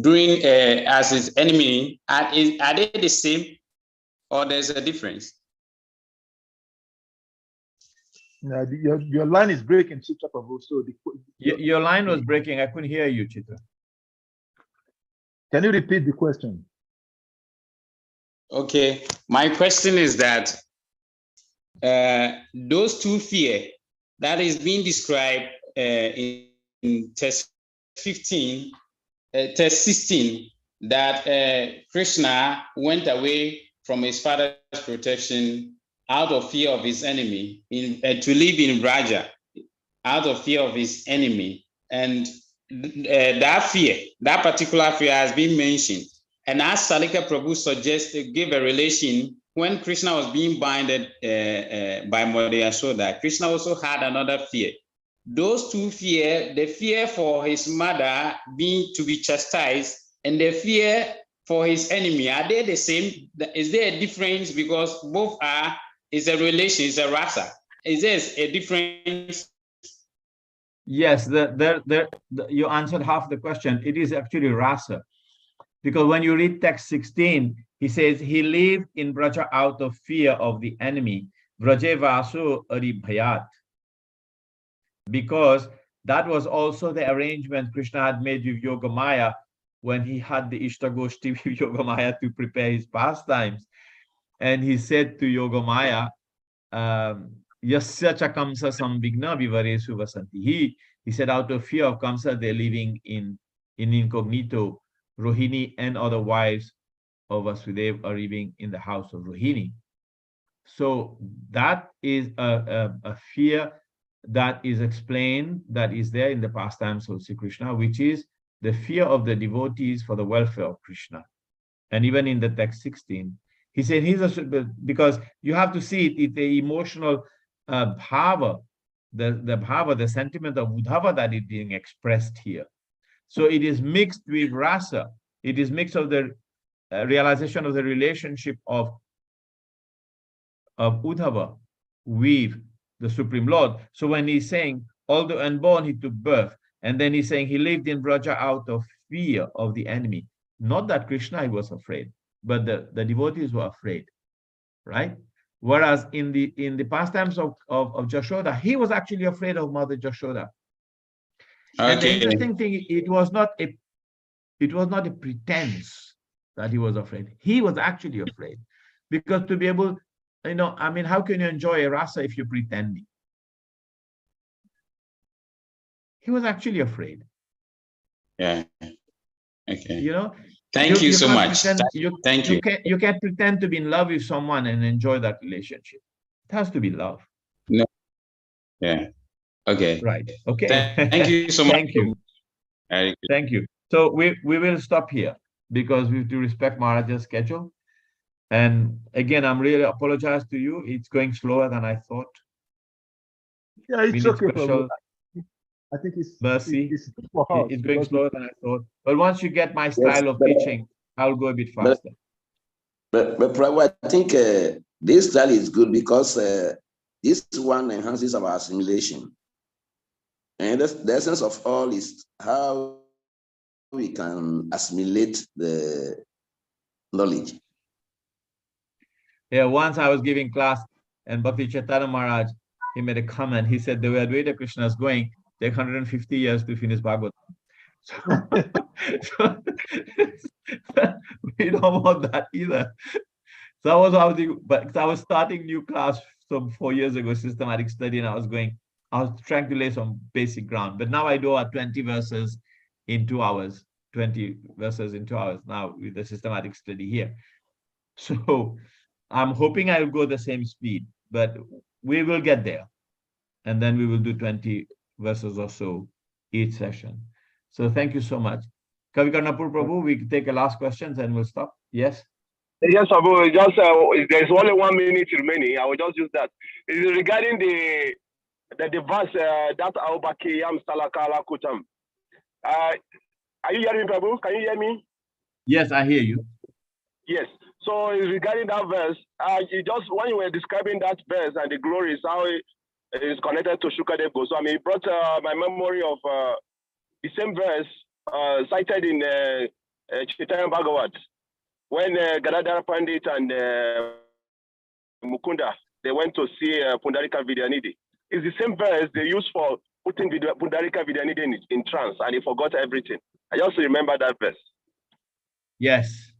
doing as his enemy. Are they the same, or there's a difference? Your line is breaking, Chitra Prabhu. So your line was breaking. I couldn't hear you, Chitra. Can you repeat the question? Okay, my question is that those two fear that is being described in text 15, text 16, that Krishna went away from his father's protection out of fear of his enemy, to live in Vraja, out of fear of his enemy. And that fear, that particular fear has been mentioned. And as Salika Prabhu suggested, gave a relation, when Krishna was being binded by Mother Yashoda, Krishna also had another fear. Those two fear, the fear for his mother being to be chastised and the fear for his enemy, are they the same? Is there a difference? Because both is a relation, is a rasa. Is there a difference? Yes, you answered half the question. It is actually rasa. Because when you read text 16, he says, he lived in Braja out of fear of the enemy. Braje vasu aribhayat. Because that was also the arrangement Krishna had made with Yogamaya when he had the Ishtagoshti with Yogamaya to prepare his pastimes. And he said to Yogamaya, Yasya cha Kamsa sambigna vivaresu vasanti. He said, out of fear of Kamsa, they're living in incognito. Rohini and other wives of Vasudeva are living in the house of Rohini. So that is a fear that is explained, that is there in the pastimes of Sri Krishna, which is the fear of the devotees for the welfare of Krishna. And even in the text 16, he said, because you have to see it, the emotional bhava, the bhava, the sentiment of Uddhava that is being expressed here. So it is mixed with rasa. It is mixed of the realization of the relationship of Uddhava with the Supreme Lord. So when he's saying, although unborn, he took birth, and then he's saying he lived in Braja out of fear of the enemy. Not that Krishna was afraid, but the devotees were afraid, right? Whereas in the pastimes of Jashoda, he was actually afraid of Mother Jashoda. Okay. And the interesting thing, it was not a pretense that he was afraid. He was actually afraid. Because to be able, I mean, how can you enjoy a rasa if you're pretending? He was actually afraid. Yeah. Okay. Thank you so much. Thank you. You can't pretend to be in love with someone and enjoy that relationship. It has to be love. No. Yeah. Okay. Right. Okay. Thank you so much. Thank you. Thank you. So we will stop here because we have to respect Maharaja's schedule. And again, I'm really apologize to you. It's going slower than I thought. Yeah, it's okay, Prabhu. I think it's mercy. It's going slower than I thought. But once you get my style of teaching, I'll go a bit faster. But Prabhu, I think this style is good because this one enhances our assimilation. And the essence of all is how we can assimilate the knowledge. Yeah, once I was giving class and Bhakti Chaitanya Maharaj, he made a comment. He said the way Advaita Krishna is going, take 150 years to finish Bhagavatam. So we don't want that either. So I was starting new class some 4 years ago, systematic study, and I was trying to lay some basic ground. But now I do 20 verses in 2 hours, 20 verses in 2 hours now with the systematic study here. So I'm hoping I'll go the same speed, but we will get there. And then we will do 20 verses or so each session. So thank you so much. Kavikarnapur Prabhu, we take a last questions and we'll stop. Yes? Yes, Prabhu. Just there's only 1 minute remaining. I will just use that. It's regarding the verse that Aubakiyam Salakala Kutam. Are you hearing me, Prabhu? Can you hear me? Yes, I hear you. Yes. So regarding that verse, when you were describing that verse and the glories, how it is connected to Shukadev Goswami, it brought my memory of the same verse cited in Chaitanya Bhagavat, when Gadadhara Pandit and Mukunda, they went to see Pundarika Vidyanidhi. It's the same verse they used for putting Pundarika Vidyanidhi in trance, and he forgot everything. I just remember that verse. Yes,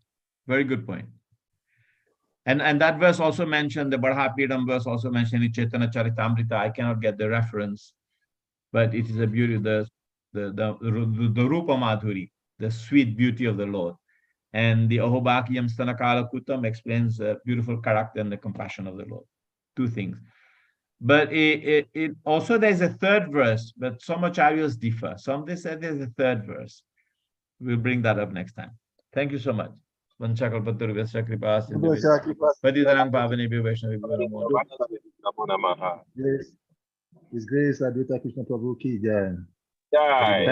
very good point. And that verse also mentioned, the Barhapidam verse also mentioned in Chaitanya Charitamrita. I cannot get the reference, but it is a beauty, the Rupa Madhuri, the sweet beauty of the Lord. And the Ahobakiyam Stanakala Kutam explains the beautiful character and the compassion of the Lord. 2 things. But it also there's a third verse, but some acharyas differ. Some they said there's a third verse. We'll bring that up next time. Thank you so much. It's great, Advaita Krishna Prabhu ki jai. Yeah.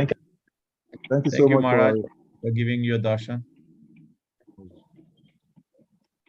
Thank you so much Maharaj, for giving your darshan.